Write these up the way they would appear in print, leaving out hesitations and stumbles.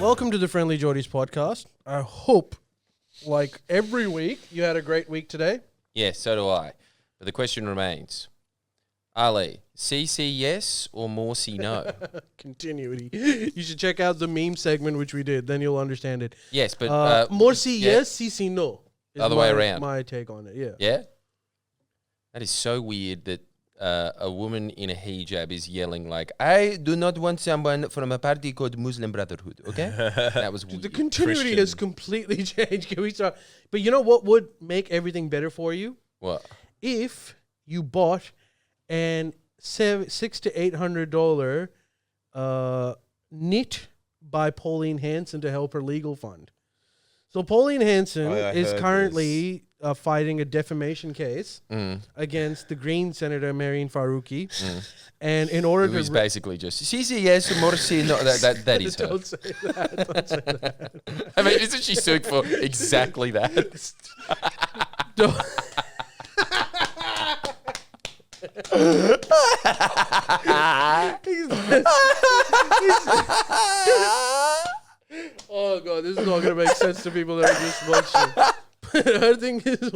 Welcome to the Friendlyjordies Podcast. I hope, like every week, you had a great week today. Yes, so do I. But the question remains, Ali, CC yes or more C no? Continuity. You should check out the meme segment, which we did. Then you'll understand it. Yes, but... more C yes, CC no. Other way around. My take on it, yeah. Yeah? That is so weird that a woman in a hijab is yelling like, I do not want someone from a party called Muslim Brotherhood, okay? That was weird. The continuity has completely changed. Can we start? But you know what would make everything better for you? What? If you bought an $600 to $800 knit by Pauline Hanson to help her legal fund. So Pauline Hanson is currently fighting a defamation case against the Green Senator Marine Faruqi, and in order Who is basically just CC yes or more C no. That is her. Don't say that. Don't say that. I mean, isn't she suing for exactly that? Don't. Oh god, this is not gonna make sense to people that are just watching. Her thing is,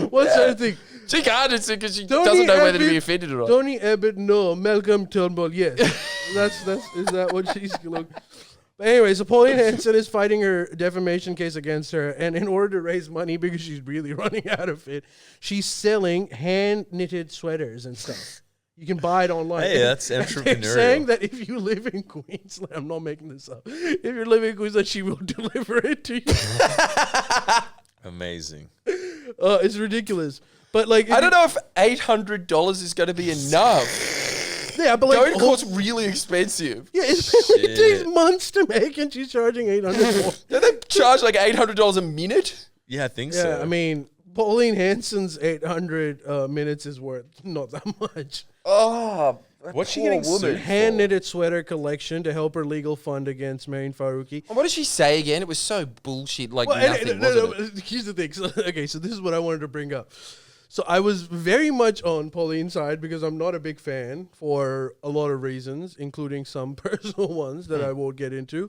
what's her thing? She can't answer because she doesn't know whether to be offended or not. Tony Abbott, no. Malcolm Turnbull, yes. Is that what she's look? But anyway, so Pauline Hanson is fighting her defamation case against her, and in order to raise money because she's really running out of it, she's selling hand knitted sweaters and stuff. You can buy it online. Hey, that's entrepreneurial. They're saying that if you live in Queensland, I'm not making this up. If you're living in Queensland, she will deliver it to you. Amazing. It's ridiculous. But like, I don't know if $800 is going to be enough. Yeah, but like, Coat's really expensive. Yeah, it takes months to make, and she's charging $800. Don't they charge like $800 a minute? Yeah, I think Yeah, so. I mean, Pauline Hanson's 800 minutes is worth not that much. Oh, what's she getting sued Hand knitted sweater collection to help her legal fund against Marine Faruqi. What did she say again? It was so bullshit, like nothing, wasn't it? Here's the thing. So, okay, so this is what I wanted to bring up. So I was very much on Pauline's side because I'm not a big fan for a lot of reasons, including some personal ones that I won't get into.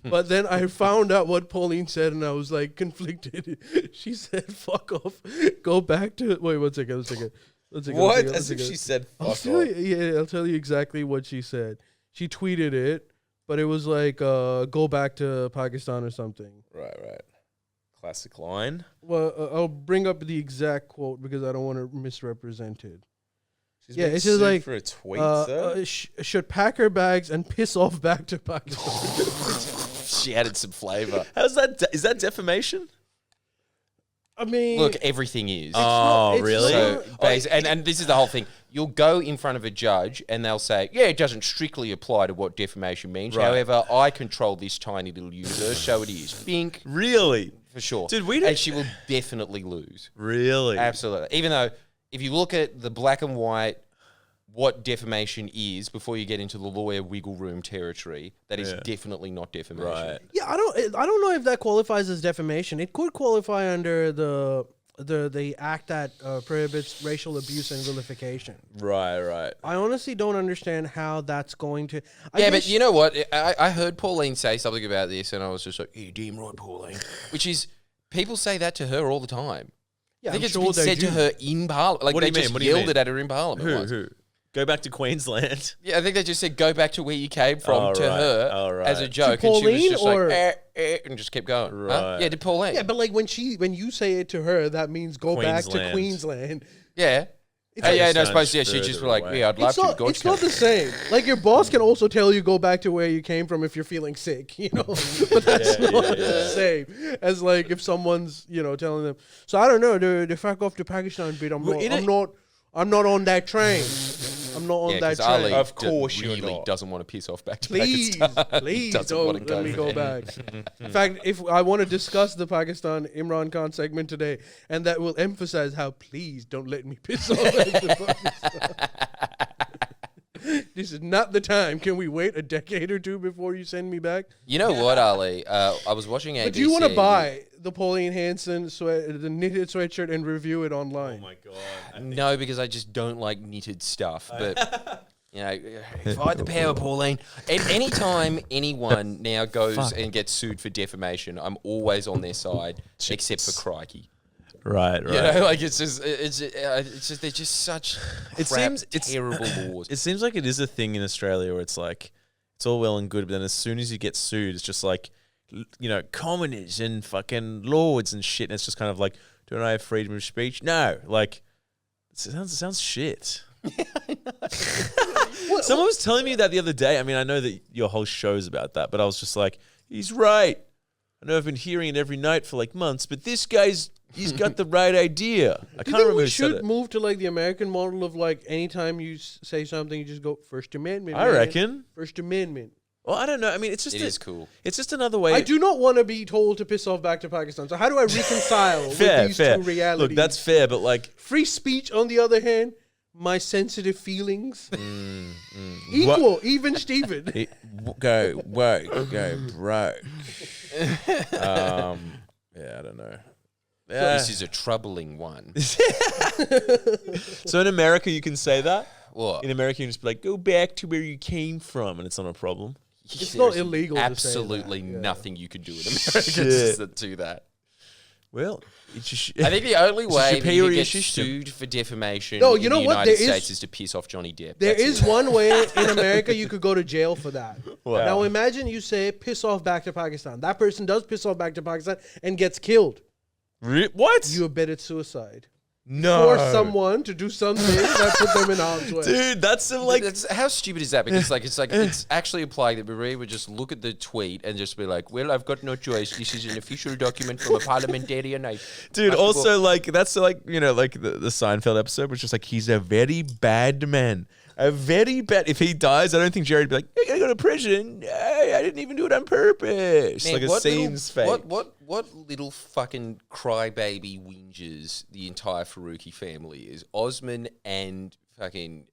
But then I found out what Pauline said, and I was like conflicted. She said, "Fuck off, go back to." Wait, one second. What? As if she said, fuck off. I'll tell you exactly what she said. She tweeted it, but it was like, go back to Pakistan or something. Right. Classic line. Well, I'll bring up the exact quote because I don't want to misrepresent it. She's it's just like for a tweet, should pack her bags and piss off back to Pakistan. She added some flavor. How's that? Is that defamation? I mean, look, everything is. Really? So, and this is the whole thing. You'll go in front of a judge and they'll say, yeah, it doesn't strictly apply to what defamation means. Right. However, I control this tiny little universe, so it is. Bink. Really? For sure. Dude, and she will definitely lose. Really? Absolutely. Even though, if you look at the black and white, what defamation is before you get into the lawyer wiggle room territory, that is definitely not defamation. Right. Yeah, I don't know if that qualifies as defamation. It could qualify under the act that prohibits racial abuse and vilification. Right. I honestly don't understand how that's going to. But you know what? I heard Pauline say something about this, and I was just like, "Yeah, damn right, Pauline." Which is, people say that to her all the time. Yeah, I think it's been said to her in Parliament. Like, what do they you just mean? yelled it at her in Parliament. Who? Go back to Queensland. Yeah, I think they just said, "Go back to where you came from" her as a joke, to Pauline, and she was just like, and just kept going. Right. Huh? Yeah, to Pauline. Yeah, but like when you say it to her, that means go back to Queensland. Yeah. I suppose, she'd just be like, away. yeah, I'd love to. It's not the same. Like, your boss can also tell you go back to where you came from if you're feeling sick, you know? But that's not the same as, like, if someone's, telling them. So, I don't know, the fuck off to Pakistan bit, I'm not on that train. I'm not on that train. Ali of course you're really not. doesn't want to piss off back to Please don't let me go back. In fact, if I want to discuss the Pakistan Imran Khan segment today, and that will emphasize how please don't let me piss off back to Pakistan. This is not the time. Can we wait a decade or two before you send me back? You know what, Ali? I was watching ABC. But do you want to buy the Pauline Hanson the knitted sweatshirt and review it online? Oh my god! No, because I just don't like knitted stuff. But You know, fight the power, Pauline. Anytime anyone now goes and gets sued for defamation, I'm always on their side, except for Crikey. Right. You know, like it's just they're just such terrible laws. It seems like it is a thing in Australia where it's like it's all well and good, but then as soon as you get sued, it's just like, you know, commoners and fucking lords and shit. And it's just kind of like, don't I have freedom of speech? No, like it sounds shit. Someone was telling me that the other day. I mean, I know that your whole show's about that, but I was just like, he's right. I know I've been hearing it every night for like months, but this guy's he's got the right idea. I can't remember. We who said should it. move to like the American model of like anytime you say something, you just go First Amendment. I reckon. First Amendment. Well, I don't know. I mean, it's just It is cool. It's just another way. I do not want to be told to piss off back to Pakistan. So how do I reconcile with these two realities? Look, that's fair, but like free speech, on the other hand, my sensitive feelings, equal, even Steven. Go broke. Yeah, I don't know. This is a troubling one. So in America, you can say that. What? In America, you can just be like, go back to where you came from, and it's not a problem. It's not illegal to say that. Absolutely Yeah. nothing you can do in America to do that. Well, it's just, I think the only way that you superior get system. sued for defamation No, in you know the what? United There States is- is to piss off Johnny Depp. There That's is it. one way in America you could go to jail for that. Wow. Now imagine you say piss off back to Pakistan. That person does piss off back to Pakistan and gets killed. What? You abetted suicide. No. Force someone to do something that put them in harm's way. Dude, that's some like... How stupid is that? Because it's actually implying that Maria would just look at the tweet and just be like, "Well, I've got no choice. This is an official document from a parliamentarian." Dude, also, like, that's like, you know, like the Seinfeld episode, which is like, he's a very bad man. A very bad... If he dies, I don't think Jerry'd be like, "You're going to go to prison. I didn't even do it on purpose." Man, like a what scene's little, fake. What little fucking crybaby whingers the entire Faruqi family is. Osman and fucking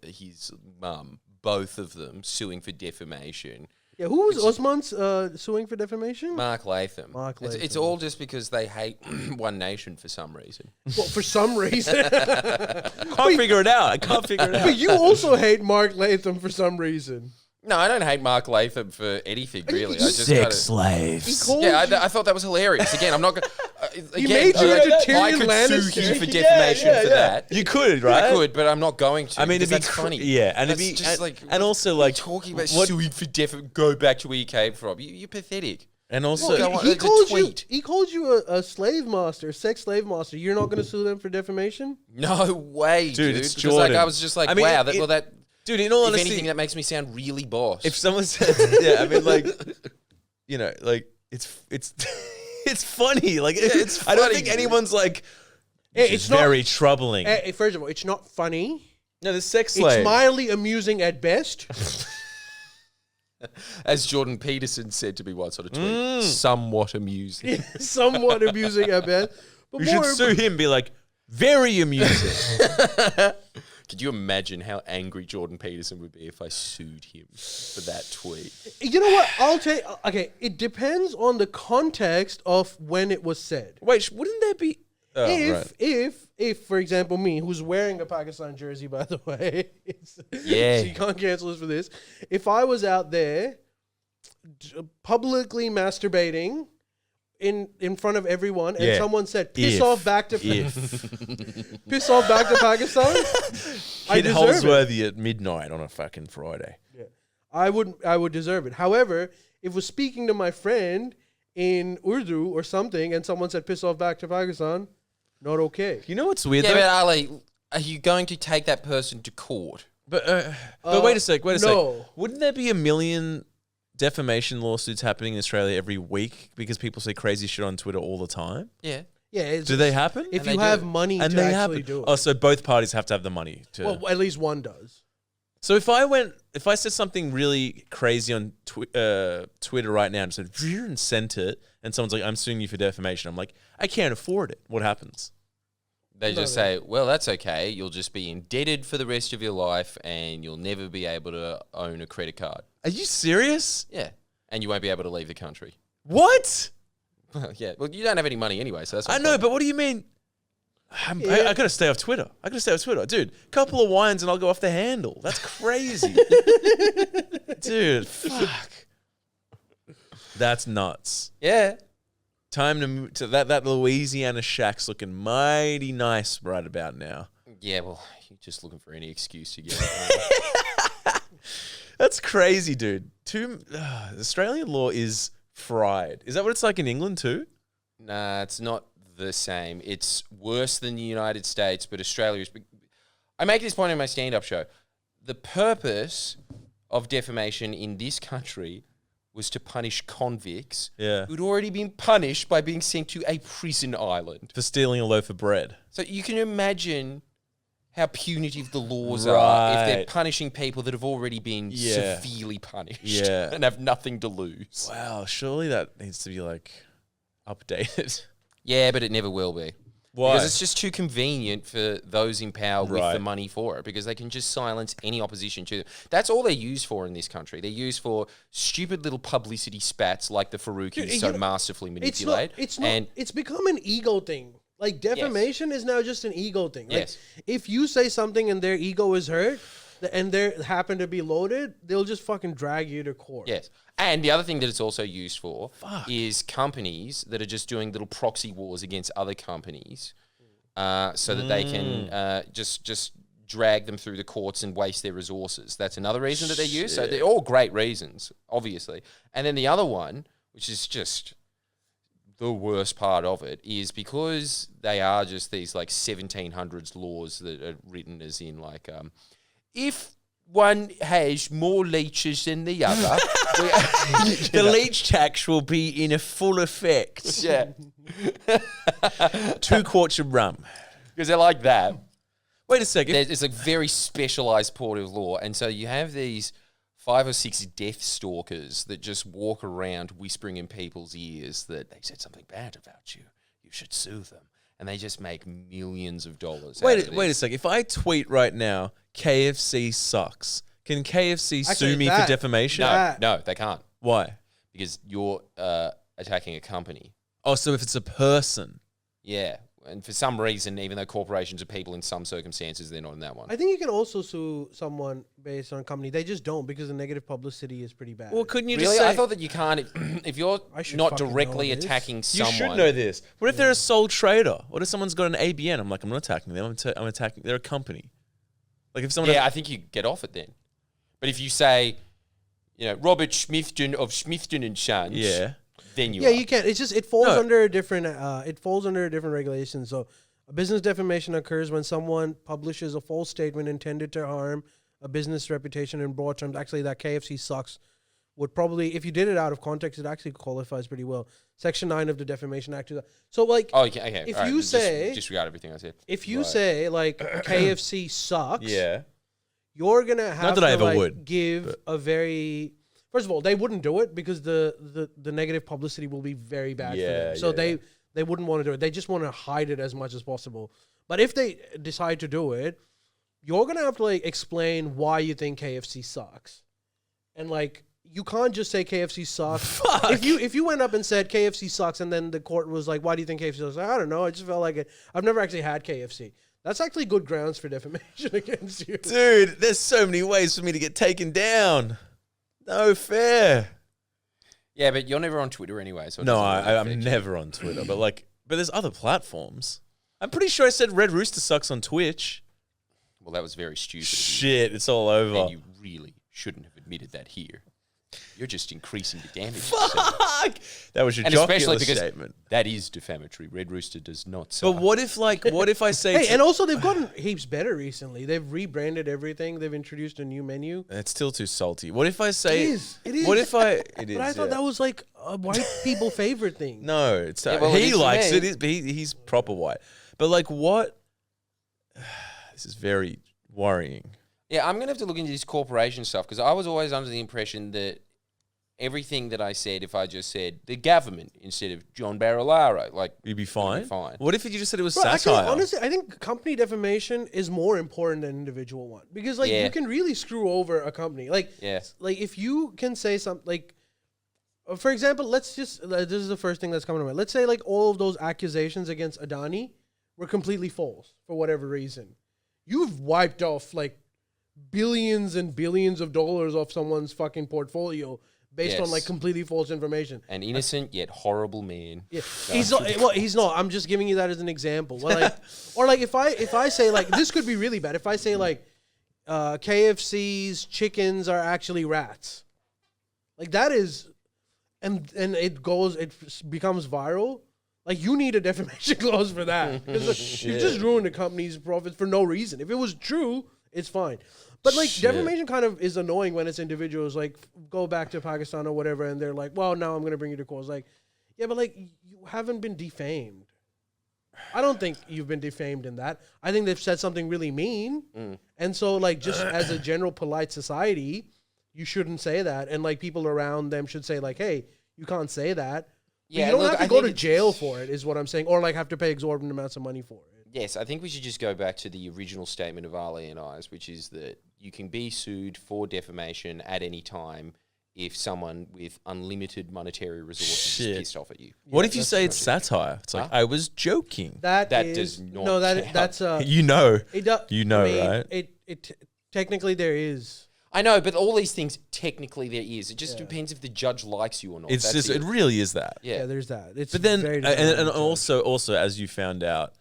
his mum, both of them suing for defamation. Yeah, who was Osman's suing for defamation? Mark Latham. It's Latham. all just because they hate One Nation for some reason. Well, for some reason. Can't figure it out. I can't figure it out. But you also hate Mark Latham for some reason. No, I don't hate Mark Latham for anything, really. I just kinda, slaves. yeah, I thought that was hilarious. Again, I'm not going to... He made you into Tyrion I could Lannister. sue him for defamation for that. You could, right? I could, but I'm not going to. I mean, because it'd be that's funny. Yeah, and it'd That's be just like... and also like talking about what- suing for go back to where you came from. You're pathetic. and also Go on. He It's a called you. tweet. He called you a slave master, sex slave master. You're not going to sue them for defamation? No way, dude. It's Because like, Jordan. I was just like, I mean, wow. dude, in all If honesty, anything, that makes me sound really boss. if someone says, yeah, I mean, like, you know, like it's it's funny. Like, it's I don't funny, think dude. anyone's like, Hey, it's very troubling. First of all, it's not funny. No, the sex slave. It's mildly amusing at best. As Jordan Peterson said to me once on a tweet, somewhat amusing. Somewhat amusing at best. But You should sue him. Be like, very amusing. Could you imagine how angry Jordan Peterson would be if I sued him for that tweet? You know what? I'll tell you. Okay, it depends on the context of when it was said. Wait, wouldn't there be? Oh, right. If, for example, me, who's wearing a Pakistan jersey, by the way, Yeah. so you can't cancel us for this. If I was out there publicly masturbating in front of everyone, and Yeah. someone said, "Piss off back to piss off back to Pakistan," I Hit deserve it. Holsworthy at midnight on a fucking Friday. Yeah. I would deserve it. However, if we're speaking to my friend in Urdu or something, and someone said, "Piss off back to Pakistan," not okay. You know what's weird Yeah, though? but Ali, are you going to take that person to court? But wait a sec. no. Wouldn't there be a million defamation lawsuits happening in Australia every week because people say crazy shit on Twitter all the time? Yeah. Yeah. Do they happen? If And you they have do. money And to they actually happen. do it. Oh, so both parties have to have the money to. Well, at least one does. So if I said something really crazy on Twitter right now and said and sent it, and someone's like, "I'm suing you for defamation," I'm like, I can't afford it. What happens? They just say, well, that's okay. You'll just be indebted for the rest of your life and you'll never be able to own a credit card. Are you serious? Yeah. And you won't be able to leave the country. What? Yeah. Well, you don't have any money anyway, so that's I not know, fun. but what do you mean? I gotta stay off Twitter. Dude. Couple of wines and I'll go off the handle. That's crazy. Dude, fuck. That's nuts. Yeah. Time to move to that Louisiana shack's looking mighty nice right about now. Yeah, well, you're just looking for any excuse to get it. That's crazy, dude. Australian law is fried. Is that what it's like in England too? Nah, it's not the same. It's worse than the United States, but Australia is... I make this point in my stand-up show. The purpose of defamation in this country was to punish convicts who'd already been punished by being sent to a prison island. For stealing a loaf of bread. So you can imagine how punitive the laws are if they're punishing people that have already been severely punished and have nothing to lose. Wow, surely that needs to be like updated. Yeah, but it never will be. Why? Because it's just too convenient for those in power with the money for it, because they can just silence any opposition to them. That's all they're used for in this country. They're used for stupid little publicity spats like the Faroukis masterfully manipulate. It's become an ego thing. Like, defamation is now just an ego thing. Like, if you say something and their ego is hurt and they happen to be loaded, they'll just fucking drag you to court. Yes. And the other thing that it's also used for is companies that are just doing little proxy wars against other companies so that they can just drag them through the courts and waste their resources. That's another reason that they use. So they're all great reasons, obviously. And then the other one, which is just the worst part of it, is because they are just these like 1700s laws that are written as in like, if one has more leeches than the other, the leech tax will be in a full effect. Yeah. 2 quarts of rum. Because they're like that. Wait a second. It's a very specialised port of law. And so you have these 5 or 6 death stalkers that just walk around whispering in people's ears that they said something bad about you. You should sue them. And they just make millions of dollars. Wait a sec. If I tweet right now, KFC sucks, can KFC sue me for defamation? No, they can't. Why? Because you're attacking a company. Oh, so if it's a person. Yeah. And for some reason, even though corporations are people in some circumstances, they're not in that one. I think you can also sue someone based on a company. They just don't, because the negative publicity is pretty bad. Well, couldn't you really? just say... I thought that you can't... If you're not directly attacking someone... You should know this. What if they're a sole trader? What if someone's got an ABN? I'm like, I'm not attacking them. I'm attacking... They're a company. Like if someone... Yeah, I think you get off it then. But if you say, Robert Smithton of Smithton & Sons... Yeah. Then you can. It's just it falls under a different regulation. So a business defamation occurs when someone publishes a false statement intended to harm a business reputation in broad terms. Actually, that KFC sucks would probably, if you did it out of context, it actually qualifies pretty well. Section 9 of the Defamation Act. So like, okay. If you say, disregard everything I said. If you say like KFC sucks, yeah, you're gonna have to give but. a very. First of all, they wouldn't do it because the negative publicity will be very bad for them. So they wouldn't want to do it. They just want to hide it as much as possible. But if they decide to do it, you're going to have to like explain why you think KFC sucks. And like, you can't just say KFC sucks. Fuck. If you went up and said KFC sucks and then the court was like, why do you think KFC sucks? I don't know. I just felt like it. I've never actually had KFC. That's actually good grounds for defamation against you. Dude, there's so many ways for me to get taken down. No fair. Yeah, but you're never on Twitter anyway. So no, I'm never on Twitter. But there's other platforms. I'm pretty sure I said Red Rooster sucks on Twitch. Well, that was very stupid. Shit, it's all over. And you really shouldn't have admitted that here. You're just increasing the damage. Fuck! That was your jocular statement. That is defamatory. Red Rooster does not suck. But what if I say... Hey, and also they've gotten heaps better recently. They've rebranded everything. They've introduced a new menu. It's still too salty. What if I say... It is. What if I... It is, but I thought that was like a white people favorite thing. No, it's... he likes it. He's proper white. But like what... This is very worrying. Yeah, I'm going to have to look into this corporation stuff because I was always under the impression that everything that I said, if I just said the government instead of John Barilaro, like... You'd be fine? Fine. What if you just said it was Bro, satire? Actually, honestly, I think company defamation is more important than individual one. Because, like, you can really screw over a company. Like, like if you can say something, like... For example, let's just... this is the first thing that's coming to mind. Let's say, like, all of those accusations against Adani, were completely false for whatever reason, you've wiped off like billions and billions of dollars off someone's fucking portfolio based on like completely false information. An innocent yet horrible man. Yeah. He's not. Well, he's not. I'm just giving you that as an example. Well, like, or like if I say like this could be really bad. If I say like KFC's chickens are actually rats, like that is, and it becomes viral. Like you need a defamation clause for that because you just ruined the company's profits for no reason. If it was true, it's fine. But like defamation kind of is annoying when it's individuals like go back to Pakistan or whatever, and they're like, "Well, now I'm going to bring you to court." Like, yeah, but like you haven't been defamed. I don't think you've been defamed in that. I think they've said something really mean, and so like just as a general polite society, you shouldn't say that, and like people around them should say like, "Hey, you can't say that." Yeah, you don't have to go to jail for it, is what I'm saying, or like have to pay exorbitant amounts of money for it. Yes, I think we should just go back to the original statement of Ali and I's, which is that you can be sued for defamation at any time if someone with unlimited monetary resources is pissed off at you. What if you say it's satire? It's like, I was joking. That does not count. That's you know. You know, right? It technically there is. I know, but all these things, technically there is. It just depends if the judge likes you or not. It's just, it really is that. Yeah, there's that. It's but then, very and also, as you found out,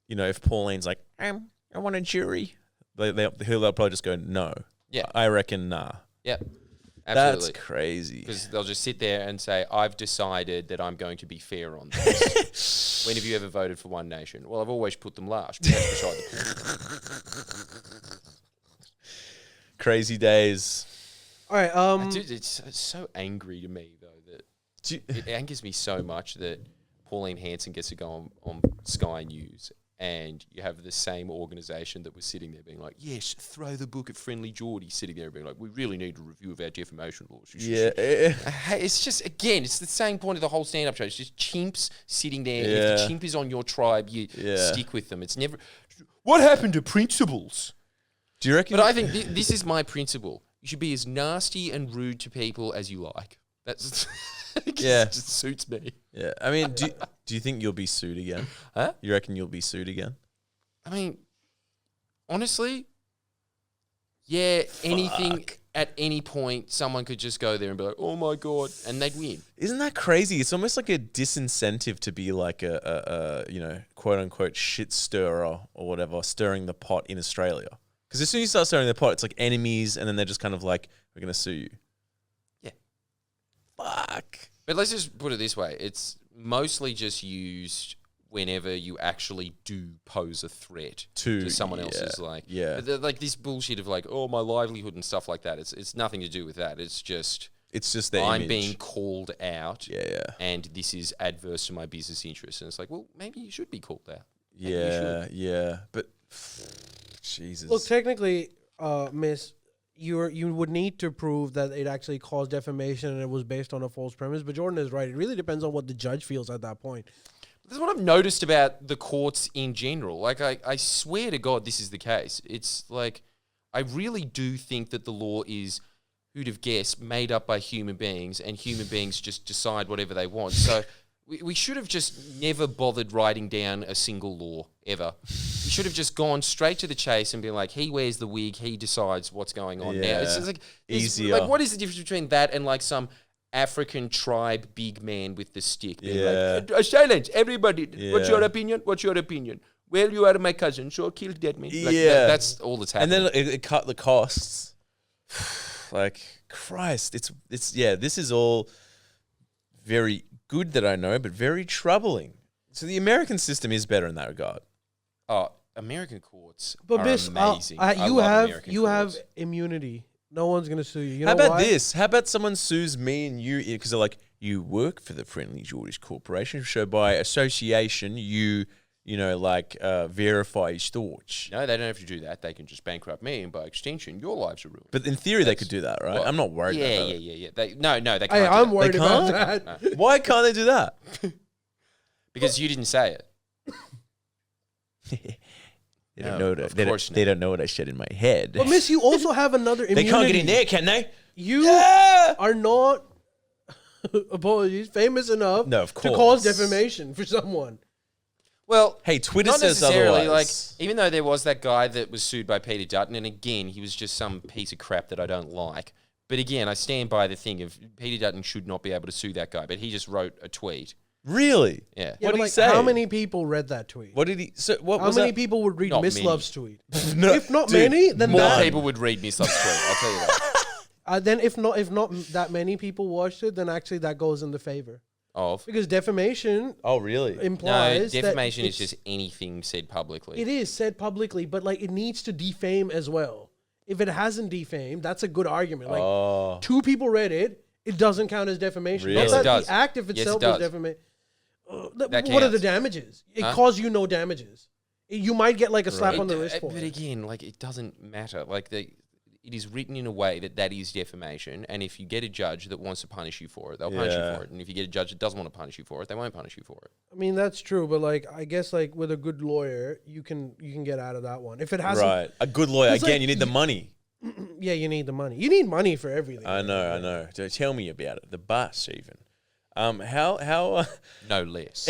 you know, if Pauline's like, I want a jury, they'll probably just go, no. Yeah. I reckon, nah. Yeah, absolutely. That's crazy. Because they'll just sit there and say, I've decided that I'm going to be fair on this. When have you ever voted for One Nation? Well, I've always put them last. But that's beside the point. Crazy days. All right. Dude, it's so angry to me, though, that it angers me so much that Pauline Hanson gets to go on Sky News and you have the same organisation that was sitting there being like, yes, throw the book at Friendlyjordies, sitting there being like, we really need a review of our defamation laws. Yeah. It's just, again, it's the same point of the whole stand-up show. It's just chimps sitting there. Yeah. If the chimp is on your tribe, you stick with them. It's never, what happened to principles? Do you reckon? But I think this is my principle. You should be as nasty and rude to people as you like. That's it just suits me. Yeah. I mean, do you think you'll be sued again? Huh? You reckon you'll be sued again? I mean, honestly, anything at any point, someone could just go there and be like, oh my God, and they'd win. Isn't that crazy? It's almost like a disincentive to be like a you know, quote unquote shit stirrer or whatever, stirring the pot in Australia. Because as soon as you start stirring the pot, it's like enemies, and then they're just kind of like, we're going to sue you. Yeah. Fuck. But let's just put it this way. It's mostly just used whenever you actually do pose a threat to someone else's like. Yeah. Like this bullshit of like, oh, my livelihood and stuff like that. It's nothing to do with that. It's just their I'm image. being called out. Yeah. And this is adverse to my business interests. And it's like, well, maybe you should be called out. Yeah. But Jesus. Look, technically, Miss, you would need to prove that it actually caused defamation and it was based on a false premise. But Jordan is right. It really depends on what the judge feels at that point. That's what I've noticed about the courts in general. Like, I swear to God this is the case. It's like, I really do think that the law is, who'd have guessed, made up by human beings, and human beings just decide whatever they want. So we should have just never bothered writing down a single law, ever. We should have just gone straight to the chase and been like, he wears the wig, he decides what's going on now. It's just like, easier. Like, what is the difference between that and like some African tribe big man with the stick being like, silence, everybody, what's your opinion? What's your opinion? Well, you are my cousin, so kill that man. Like, that's all that's happening. And then it cut the costs. Like, Christ, it's this is all very good that I know, but very troubling. So the American system is better in that regard. Oh, American courts but are Miss, amazing. you have immunity. No one's gonna sue you. How about this? How about someone sues me and you because they're like, you work for the Friendlyjordies Corporation, so by association you verify his thoughts. No, they don't have to do that. They can just bankrupt me, and by extension, your lives are ruined. But in theory, they could do that, right? Well, I'm not worried about that. Yeah. They can't. I'm do worried about They that. No. Why can't they do that? because you didn't say it. They don't know that. They course don't know what I said in my head. But Miss, you also have another immunity. They can't get in there, can they? You are not, apologies, famous enough No, of to course. cause defamation for someone. Well, Hey, Twitter not says necessarily. otherwise. Like, even though there was that guy that was sued by Peter Dutton, and again, he was just some piece of crap that I don't like. But again, I stand by the thing of Peter Dutton should not be able to sue that guy, but he just wrote a tweet. Really? Yeah. Yeah, What but did he like, say? How many people read that tweet? What did he? So what How was many that? people would read Not Miss many. Love's tweet? No, If not dude, many, then More that. people would read Miss Love's tweet, I'll tell you that. Then if not that many people watched it, then actually that goes in the favor Of. because defamation Oh, really? No, implies defamation that is just anything said publicly. it is said publicly, but like it needs to defame as well. If it hasn't defamed, that's a good argument. Like Oh, two people read it, it doesn't count as defamation. Really? Not Yes, that it does. the act of Yes, it itself does. is defamation. That What are the counts. damages? It Huh? caused you no damages. You might get like a slap on the wrist for But it. again, like it doesn't matter. Like it is written in a way that is defamation, and if you get a judge that wants to punish you for it, they'll punish you Yeah. for it. And if you get a judge that doesn't want to punish you for it, they won't punish you for it. I mean that's true, but like I guess like with a good lawyer, you can get out of that one. If it hasn't, right. A good lawyer. It's Again, like you need the money. yeah, you need the money. You need money for everything. I know. So tell me about it. The bus, even. How No less.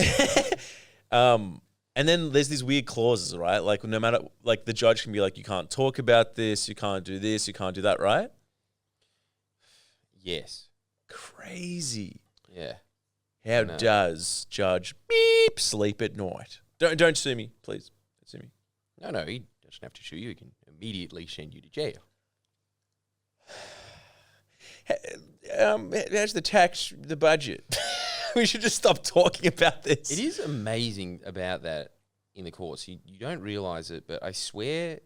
and then there's these weird clauses, right? Like no matter, like the judge can be like, you can't talk about this, you can't do this, you can't do that, right? Yes. Crazy. Yeah. How No. does Judge sleep at night? Don't sue me, please. Don't sue me. No, he doesn't have to sue you. He can immediately send you to jail. How's the budget? We should just stop talking about this. It is amazing about that in the courts. You don't realise it, but I swear,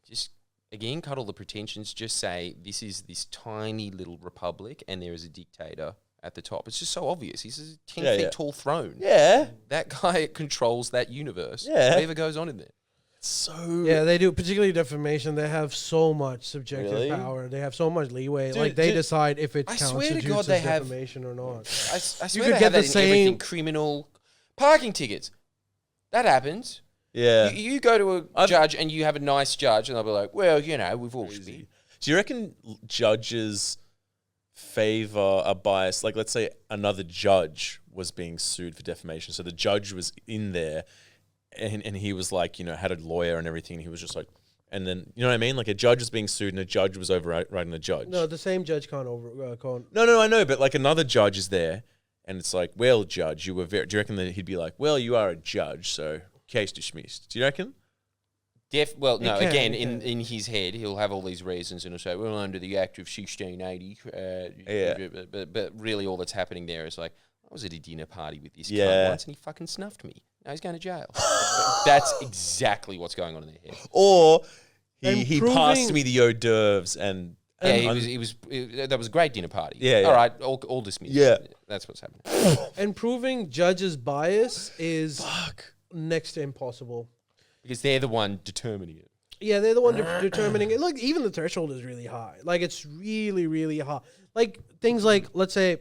just again, cut all the pretensions. Just say this is this tiny little republic, and there is a dictator at the top. It's just so obvious. He's a 10 feet tall throne. Yeah. That guy controls that universe. Yeah. Whatever goes on in there. So Yeah, they do. Particularly defamation, they have so much subjective Really? power. They have so much leeway. Dude, like they dude, decide if it I swear to constitutes God as they have- defamation or not. I swear could they get have the that in same- everything. Criminal parking tickets. That happens. yeah. You go to a I've- judge and you have a nice judge, and they'll be like, well, we've all Crazy. been. Do you reckon judges favor a bias? Like, let's say another judge was being sued for defamation. So the judge was in there and he was like, had a lawyer and everything. And he was just like, and then, you know what I mean? Like a judge was being sued and a judge was overriding the judge. No, the same judge can't can't. No, I know. But like another judge is there and it's like, well, judge, you were very, do you reckon that he'd be like, well, you are a judge, so case dismissed. Do you reckon? Well, no, can, again, it can. in his head, he'll have all these reasons and he'll say, well, under the Act of 1680. Yeah. But really all that's happening there is like, I was at a dinner party with this Yeah. cunt once and he fucking snuffed me. Now he's going to jail. That's exactly what's going on in their head. Or And he proving- passed me the hors d'oeuvres and Yeah, that was a great dinner party. Yeah, yeah. All right, all dismissed. Yeah. That's what's happening. And proving judges' bias is fuck. next to impossible. Because they're the one determining it. Yeah, they're the one determining it. Like even the threshold is really high. Like it's really, really high. Like things like, let's say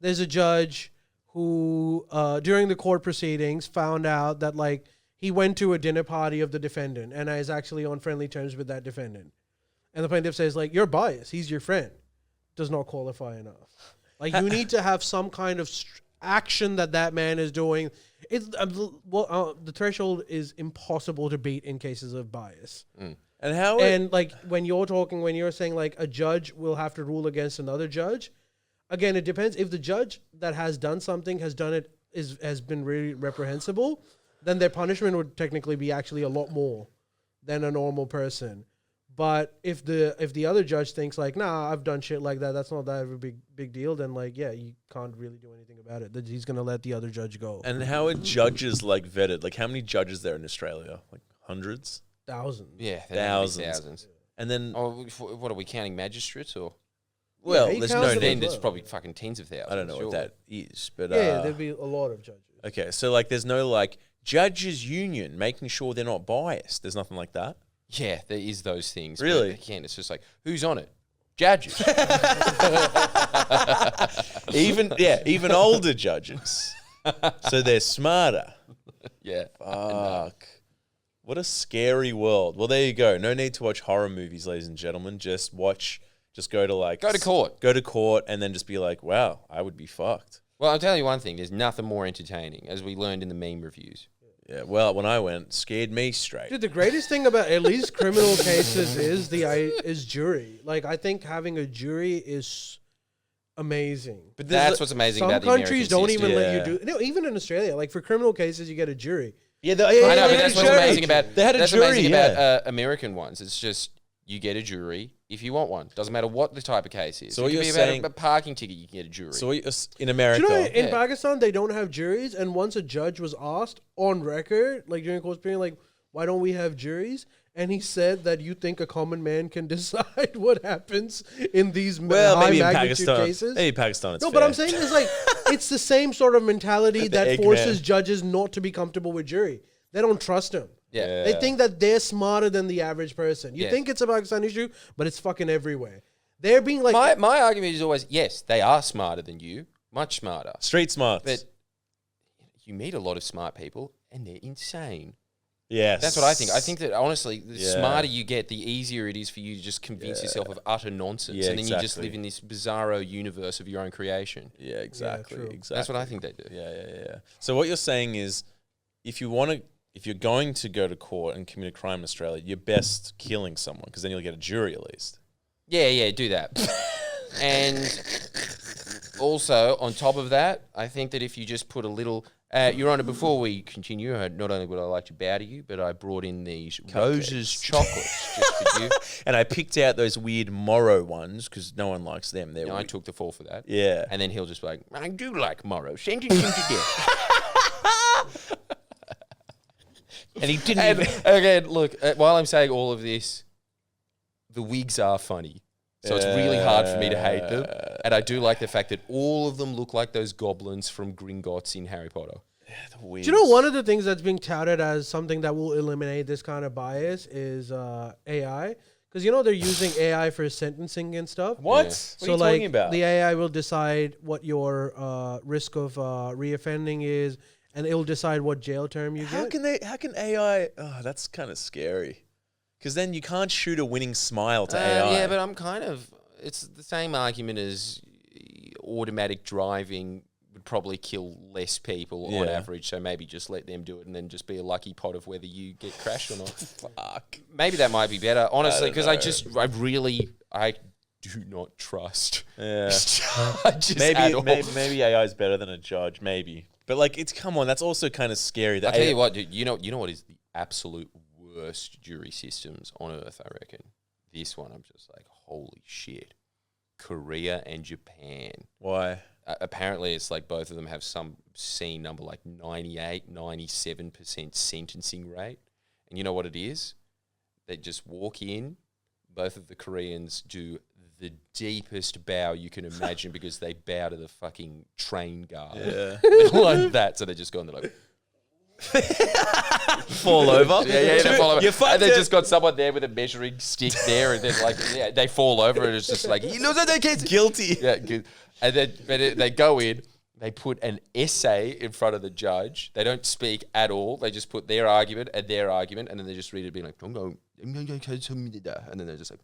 there's a judge who during the court proceedings found out that like he went to a dinner party of the defendant and is actually on friendly terms with that defendant. And the plaintiff says like, you're biased. He's your friend. Does not qualify enough. Like you need to have some kind of action that man is doing. It's the threshold is impossible to beat in cases of bias. And how And like when you're saying like a judge will have to rule against another judge, again, it depends. If the judge that has done something has been really reprehensible, then their punishment would technically be actually a lot more than a normal person. But if the other judge thinks like, nah, I've done shit like that, that's not that of a big deal, then like, yeah, you can't really do anything about it. That he's gonna let the other judge go. And how are judges like vetted? Like how many judges there in Australia? Like hundreds? Thousands. Yeah, Thousands. And then Oh, what are we counting, magistrates or? well, he there's counts no them Then as name. there's well. probably fucking tens of thousands. I don't know surely. what that is, but Yeah, there'd be a lot of judges. okay. So like, there's no like judges union making sure they're not biased. There's nothing like that. Yeah, there is those things. but Really? again, it's just like, who's on it? Judges. Even older judges. So they're smarter. Yeah. Fuck. What a scary world. Well, there you go. No need to watch horror movies, ladies and gentlemen. Just go to like... Go to court. Go to court and then just be like, wow, I would be fucked. Well, I'll tell you one thing. There's nothing more entertaining, as we learned in the meme reviews. Yeah, well, when I went, scared me straight. Dude, the greatest thing about at least criminal cases is jury. Like, I think having a jury is amazing. But that's what's amazing Some about the countries American don't system. even let you do. No, even in Australia, like for criminal cases, you get a jury. Yeah, I know, but that's what's amazing about They had a that's jury, amazing yeah. about American ones. It's just you get a jury if you want one. Doesn't matter what the type of case is. So it what could you're be saying- about a parking ticket, you can get a jury. So in Do America, you know in Yeah. Pakistan they don't have juries, and once a judge was asked on record, like during a court hearing, like, why don't we have juries? And he said that you think a common man can decide what happens in these well, high maybe in magnitude Pakistan, cases. maybe Pakistan, it's No, fair. but I'm saying it's like it's the same sort of mentality that Eggman. forces judges not to be comfortable with jury. They don't trust them. yeah. They think that they're smarter than the average person. You Yeah. think it's a Pakistan issue, but it's fucking everywhere. They're being like, My argument is always, yes, they are smarter than you, much smarter. Street smarts. But you meet a lot of smart people and they're insane. yes, That's what I think. I think that honestly, the Yeah. smarter you get, the easier it is for you to just convince yourself of utter nonsense. Yeah, and then you just exactly. live in this bizarro universe of your own creation. Yeah, exactly, true. exactly. That's what I think they do. Yeah. So what you're saying is, if you're going to go to court and commit a crime in Australia, you're best killing someone because then you'll get a jury at least. Yeah, do that. And also, on top of that, I think that if you just put a little... Your Honour, before we continue, not only would I like to bow to you, but I brought in these Roses chocolates just for you. And I picked out those weird Morrow ones because no one likes them. They're And I weird. took the fall for that. Yeah. And then he'll just be like, I do like Morrow. Sentence him to death. And he didn't And even... again, look, while I'm saying all of this, the wigs are funny. So it's really hard for me to hate them. And I do like the fact that all of them look like those goblins from Gringotts in Harry Potter. do you know one of the things that's being touted as something that will eliminate this kind of bias is AI? Because you know they're using AI for sentencing and stuff. What? Yeah. What So are you like talking about? the AI will decide what your risk of reoffending is, and it will decide what jail term you How get. can AI... Oh, that's kind of scary. Because then you can't shoot a winning smile to AI. Yeah, but I'm kind of... It's the same argument as automatic driving would probably kill less people on Yeah. average, so maybe just let them do it and then just be a lucky pot of whether you get crashed or not. Fuck. Maybe that might be better, honestly, don't because know. I do not trust. Yeah. I just at all. maybe AI is better than a judge, maybe. But like, come on, that's also kind of scary. I'll tell you what, dude, you know what is the absolute worst jury systems on earth, I reckon? This one, I'm just like, holy shit. Korea and Japan. Why? Apparently, it's like both of them have some obscene number, like 98, 97% sentencing rate. And you know what it is? They just walk in, both of the Koreans do the deepest bow you can imagine because they bow to the fucking train guard. Yeah. Like that. So they just go and they're like, Fall over? yeah, they fall over. You fucked And they it. just got someone there with a measuring stick there, and then like they fall over, and it's just like he knows that they can't. Guilty. Yeah, good. And then they go in, they put an essay in front of the judge. They don't speak at all. They just put their argument, and then they just read it, being like, and then they're just like,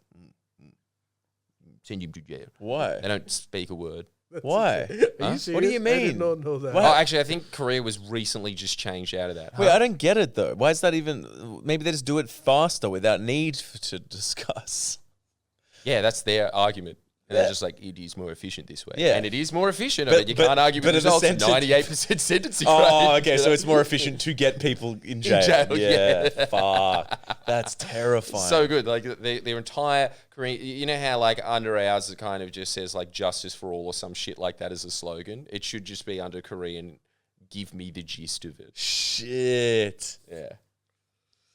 send him to jail. Why? They don't speak a word. Why? Are you Huh? serious? What do you I mean? did not know that. What? Oh, actually, I think Korea was recently just changed out of that. Wait, I don't get it though. Why is that even? Maybe they just do it faster without need to discuss. Yeah, that's their argument. And Yeah. they're just like, it is more efficient this way. Yeah. And it is more efficient. But- I mean, you can't argue with but the at the results. sentence- 98% sentencing Oh, rate. okay. So it's more efficient to get people in jail. jail, yeah. yeah. Fuck. That's terrifying. So good. Like their entire Korean, you know how like under ours it kind of just says like justice for all or some shit like that as a slogan. It should just be under Korean, give me the gist of it. Shit. Yeah.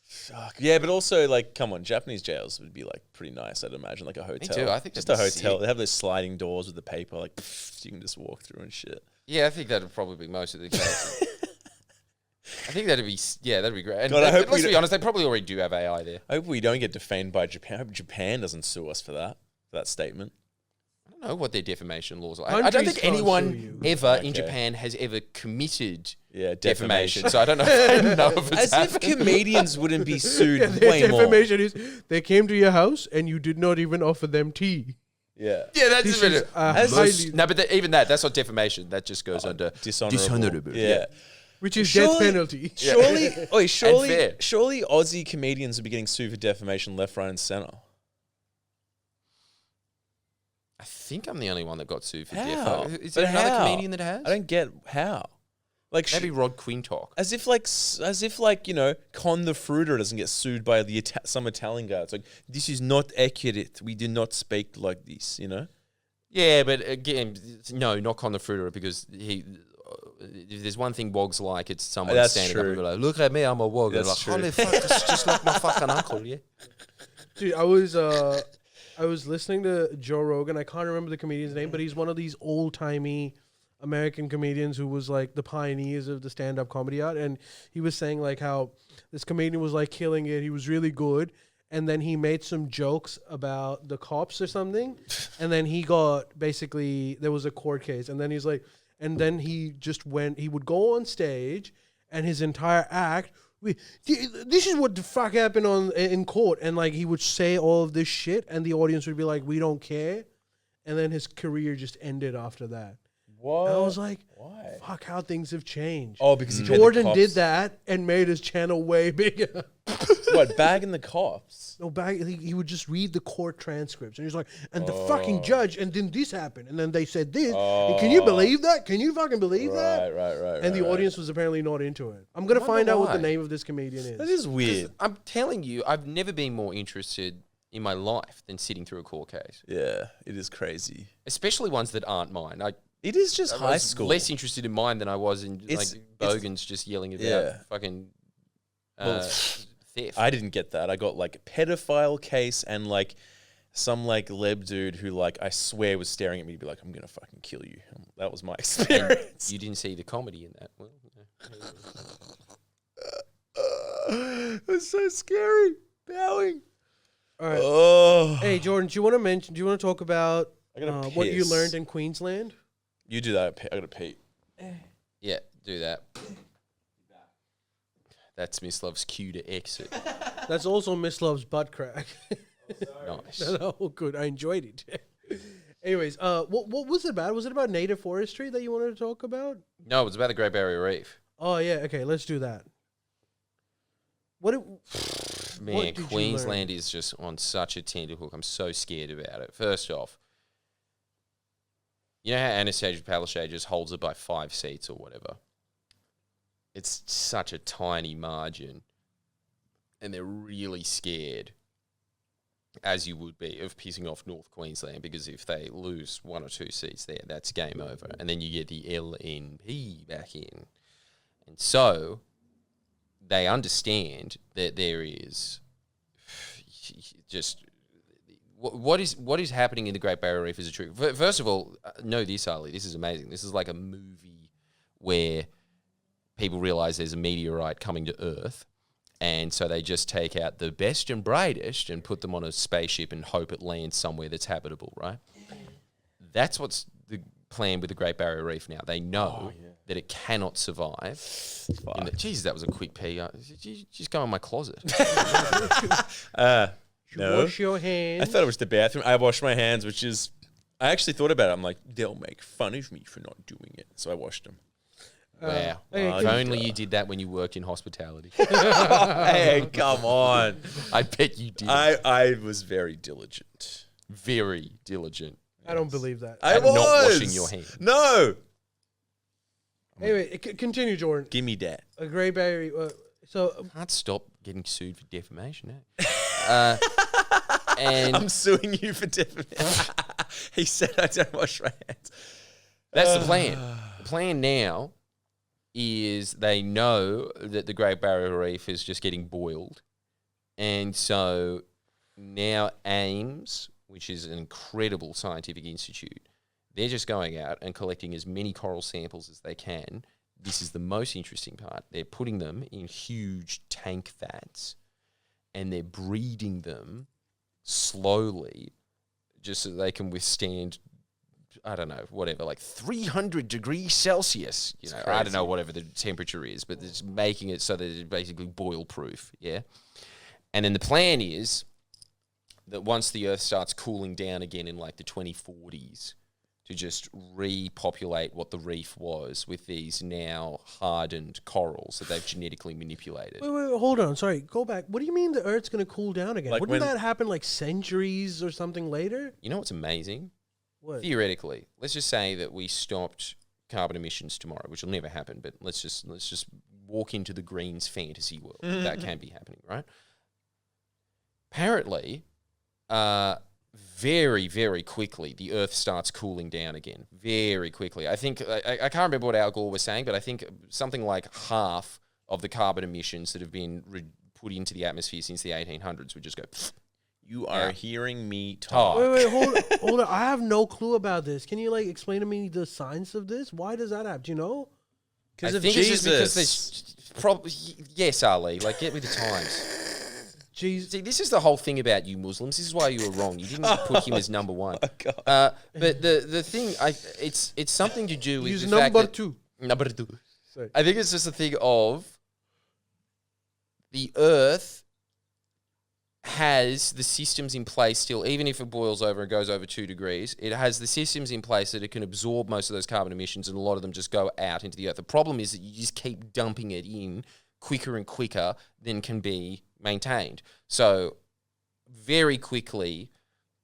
Fuck. Yeah, but also like, come on, Japanese jails would be like pretty nice. I'd imagine like a hotel. too. I think just that'd a be hotel. sick. They have those sliding doors with the paper, like you can just walk through and shit. Yeah, I think that'd probably be most of the cases. I think that'd be great. And God, I hope let's we be don't- honest, they probably already do have AI there. I hope we don't get defamed by Japan. I hope Japan doesn't sue us for that statement. I don't know what their defamation laws are. I don't Countries think can't sue anyone you. ever in Okay. Japan has ever committed Yeah, defamation. So I don't know if it's As if happened. comedians wouldn't be sued Yeah, their way more. defamation is they came to your house and you did not even offer them tea. Yeah. Yeah, that's This even is it. highly- No, but even that's not defamation. That just goes under Dishonorable. dishonorable. Yeah. which is death penalty. Surely, fair. surely Aussie comedians would be getting sued for defamation left, right, and center. I think I'm the only one that got sued for How? defo. Is But there another how? comedian that has? I don't get how. Like Maybe Rod Quintock. as if like Con the Fruiter doesn't get sued by some Italian guy. It's like, this is not accurate. We do not speak like this. Yeah, but again, no, not Con the Fruiterer, because he. If there's one thing wogs like, it's someone That's standing up true. and be like, "Look at me, I'm a wog." That's Like, true. holy fuck, it's just like my fucking uncle, yeah. Dude, I was listening to Joe Rogan. I can't remember the comedian's name, but he's one of these old-timey American comedians who was like the pioneers of the stand-up comedy art. And he was saying like how this comedian was like killing it. He was really good. And then he made some jokes about the cops or something. And then he got basically, there was a court case. And then he's like, and then he would go on stage and his entire act, this is what the fuck happened in court. And like he would say all of this shit and the audience would be like, we don't care. And then his career just ended after that. What? And I was like, why? fuck how things have changed. Oh, because Jordan did that and made his channel way bigger. What, bagging the cops? No, he would just read the court transcripts and he's like, and the fucking judge, and then this happened, and then they said this. And can you believe that? Can you fucking believe that? Right. And the audience was apparently not into it. I'm gonna find out what the name of this comedian is. That is weird. I'm telling you, I've never been more interested in my life than sitting through a court case, Yeah, it is crazy. especially ones that aren't mine. It is just I high was school. less interested in mine than I was in It's- Bogans just yelling about Yeah. fucking Well, theft. I didn't get that. I got like a pedophile case and like some like leb dude who like I swear was staring at me to be like, I'm gonna fucking kill you. That was my experience. You didn't see the comedy in that. Well, It's so scary. Bowing. All right. Oh. Hey Jordan, do you want to talk about I gotta what you piss. learned in Queensland? You do that. I gotta pee. yeah, do that. That's Miss Love's cue to exit. That's also Miss Love's butt crack. Nice. Oh, good. I enjoyed it. Anyways, what was it about? Was it about native forestry that you wanted to talk about? No, it was about the Great Barrier Reef. Oh yeah. Okay, let's do that. What Man, did you Queensland is just on such a tenterhook. I'm so scared about it. First off, you know how Anastasia Palaszczuk just holds it by 5 seats or whatever? It's such a tiny margin. And they're really scared, as you would be, of pissing off North Queensland, because if they lose 1 or 2 seats there, that's game over. And then you get the LNP back in. And so they understand that there is just what is happening in the Great Barrier Reef is a trick. First of all, know this, Ali. This is amazing. This is like a movie where people realize there's a meteorite coming to Earth, and so they just take out the best and brightest and put them on a spaceship and hope it lands somewhere that's habitable, right? That's what's the plan with the Great Barrier Reef now. They know that it cannot survive. Jeez, that was a quick pee. Just go in my closet. No. Wash your hands. I thought it was the bathroom. I washed my hands, which is... I actually thought about it. I'm like, they'll make fun of me for not doing it. So I washed them. Wow. hey, If only you did that when you worked in hospitality. Hey, come on. I bet you did. I was very diligent. Very diligent. I don't believe that. I At was. not washing your hands. No. Anyway, continue, Jordan. Give me that. A Great Barrier. Can't stop getting sued for defamation, eh? And I'm suing you for defamation. He said I don't wash my hands. that's the plan. The plan now is they know that the Great Barrier Reef is just getting boiled. And so now AIMS, which is an incredible scientific institute, they're just going out and collecting as many coral samples as they can. This is the most interesting part. They're putting them in huge tank vats and they're breeding them slowly just so they can withstand, I don't know, whatever, like 300 degrees Celsius. You know, I don't know, whatever the temperature is, but it's making it so that it's basically boil proof, yeah? And then the plan is that once the Earth starts cooling down again in like the 2040s, to just repopulate what the reef was with these now hardened corals that they've genetically manipulated. Wait, hold on. Sorry, go back. What do you mean the Earth's going to cool down again? Like Wouldn't when- that happen like centuries or something later? You know what's amazing? What? Theoretically, let's just say that we stopped carbon emissions tomorrow, which will never happen, but let's just walk into the Greens fantasy world. That can be happening, right? Apparently, very, very quickly, the Earth starts cooling down again. Very quickly. I think, I can't remember what Al Gore was saying, but I think something like half of the carbon emissions that have been put into the atmosphere since the 1800s would just go... You are hearing me talk. Wait, hold on. I have no clue about this. Can you like explain to me the science of this? Why does that happen? Do you know? Because I of think Jesus. it's just because there's yes, Ali, like get with the times. Jeez. See, this is the whole thing about you Muslims. This is why you were wrong. You didn't put him as number one. Oh, God. But the thing, it's something to do with He's the fact number that- two. Number two. Sorry. I think it's just a thing of the Earth has the systems in place still, even if it boils over and goes over 2 degrees, it has the systems in place that it can absorb most of those carbon emissions, and a lot of them just go out into the Earth. The problem is that you just keep dumping it in quicker and quicker than can be maintained. So very quickly,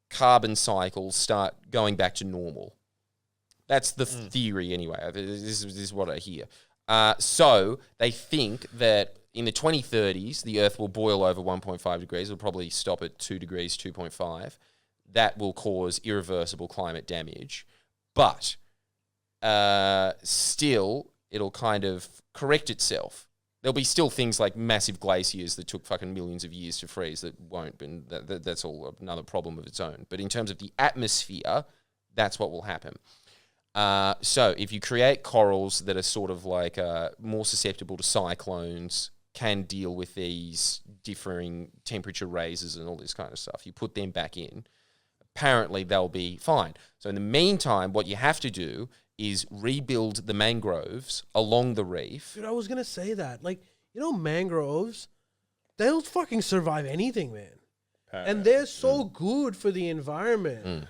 carbon cycles start going back to normal. That's the theory anyway. This is what I hear. So they think that in the 2030s, the Earth will boil over 1.5 degrees. It'll probably stop at 2 degrees, 2.5. That will cause irreversible climate damage. But still, it'll kind of correct itself. There'll be still things like massive glaciers that took fucking millions of years to freeze that won't, and that's all another problem of its own. But in terms of the atmosphere, that's what will happen. So if you create corals that are sort of like more susceptible to cyclones, can deal with these differing temperature raises and all this kind of stuff, you put them back in, apparently they'll be fine. So in the meantime, what you have to do is rebuild the mangroves along the reef. Dude, I was gonna say that. Like, you know, mangroves, they'll fucking survive anything, man. And they're so good for the environment.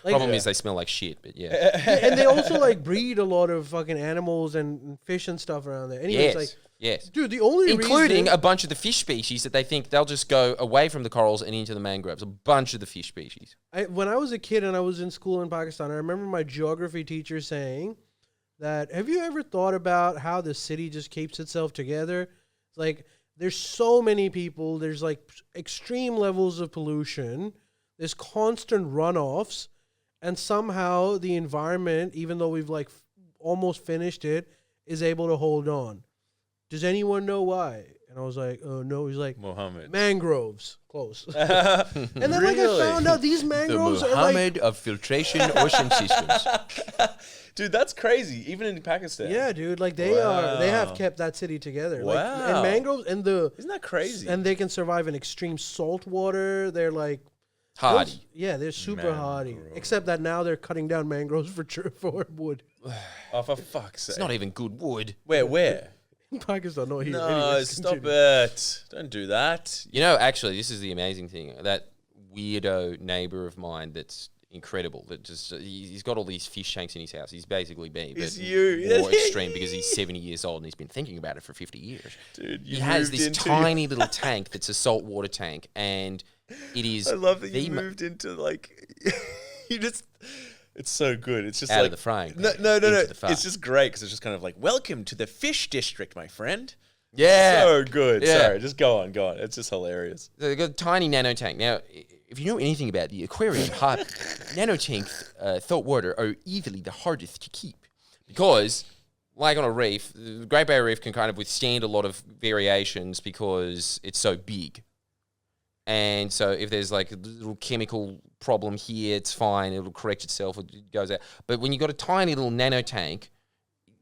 Like, Problem is they smell like shit, but yeah. and they also like breed a lot of fucking animals and fish and stuff around there. Anyways, like, Yes. dude, the only Including reason, a bunch of the fish species that they think they'll just go away from the corals and into the mangroves. A bunch of the fish species. when I was a kid and I was in school in Pakistan, I remember my geography teacher saying that, have you ever thought about how the city just keeps itself together? It's like, there's so many people, there's like extreme levels of pollution, there's constant runoffs, and somehow the environment, even though we've like almost finished it, is able to hold on. Does anyone know why? And I was like, oh no. He's like, Mohammed. Mangroves. Close. And then like I found out these mangroves are like, of filtration ocean systems. Dude, that's crazy. Even in Pakistan. yeah, dude, like they have kept that city together. Like, Wow. and mangroves Isn't that crazy? and they can survive in extreme salt water. They're like Hardy. yeah, they're super hardy. Mangrove. Except that now they're cutting down mangroves for wood. Oh, for fuck's sake. It's not even good wood. Where? In Pakistan, no, here. No, Anyways, stop continue. it. Don't do that. You know, actually, this is the amazing thing. That weirdo neighbor of mine that's incredible. That just he's got all these fish tanks in his house. He's basically me, but It's you. more extreme because he's 70 years old and he's been thinking about it for 50 years. Dude, you He has moved this into- tiny little tank that's a saltwater tank, and it is I love that the you moved into like you just. It's so good. It's just out like of the frying No, pan no. into the fire. It's just great because it's just kind of like welcome to the fish district, my friend. Yeah. So good. Yeah. Sorry, just go on. It's just hilarious. So they've got a tiny nano tank. Now, if you know anything about the aquarium, nano tanks, salt water, are easily the hardest to keep because, like on a reef, the Great Barrier Reef can kind of withstand a lot of variations because it's so big. And so if there's like a little chemical problem here, it's fine. It'll correct itself. It goes out. But when you've got a tiny little nano tank,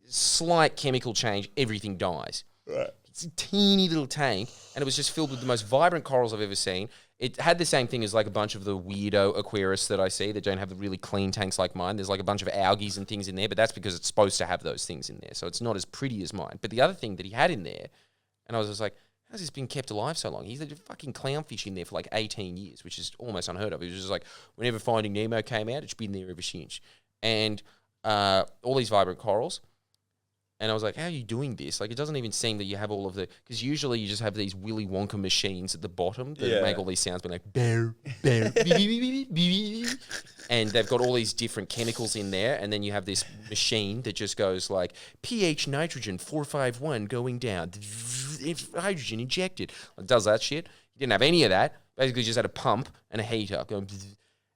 slight chemical change, everything dies. Right. It's a teeny little tank, and it was just filled with the most vibrant corals I've ever seen. It had the same thing as like a bunch of the weirdo aquarists that I see that don't have the really clean tanks like mine. There's like a bunch of algae and things in there, but that's because it's supposed to have those things in there. So it's not as pretty as mine. But the other thing that he had in there, and I was just like, how's this been kept alive so long? He's had a fucking clownfish in there for like 18 years, which is almost unheard of. It was just like, whenever Finding Nemo came out, it's been there ever since. and all these vibrant corals. And I was like, how are you doing this? Like, it doesn't even seem that you have all of the... Because usually you just have these Willy Wonka machines at the bottom that make all these sounds, being like, bear, bear, and they've got all these different chemicals in there. And then you have this machine that just goes like, pH nitrogen 451 going down, hydrogen injected. It does that shit. He didn't have any of that. Basically just had a pump and a heater going...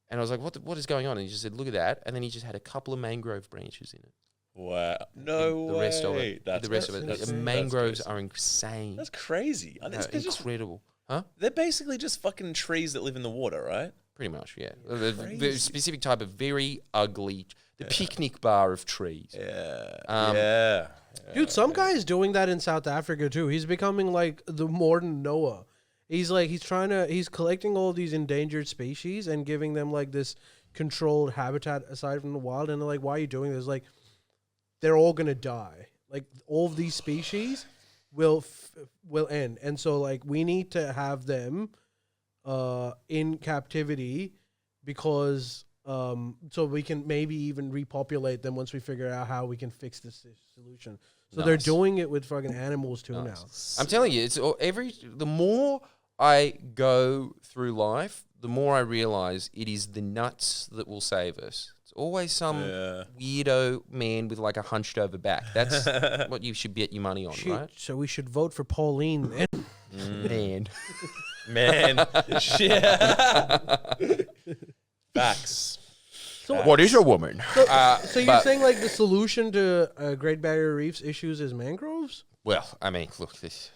And I was like, what is going on? And he just said, look at that. And then he just had a couple of mangrove branches in it. Wow. No way. The rest of it. That's the rest of it. The mangroves are insane. That's crazy. No, incredible. Huh? They're basically just fucking trees that live in the water, right? Pretty much, yeah. The specific type of very ugly, the picnic bar of trees. Yeah. Dude, some guy is doing that in South Africa too. He's becoming like the modern Noah. He's collecting all these endangered species and giving them like this controlled habitat aside from the wild. And they're like, why are you doing this? Like, they're all gonna die. Like, all of these species will end, and so like we need to have them in captivity because so we can maybe even repopulate them once we figure out how we can fix this solution. So they're doing it with fucking animals too now. I'm telling you, the more I go through life, the more I realize it is the nuts that will save us. It's always some weirdo man with like a hunched over back. That's what you should bet your money on, right? So we should vote for Pauline then. Man. Facts. So what is a woman? So you're saying like the solution to Great Barrier Reef's issues is mangroves? Well, I mean, look, this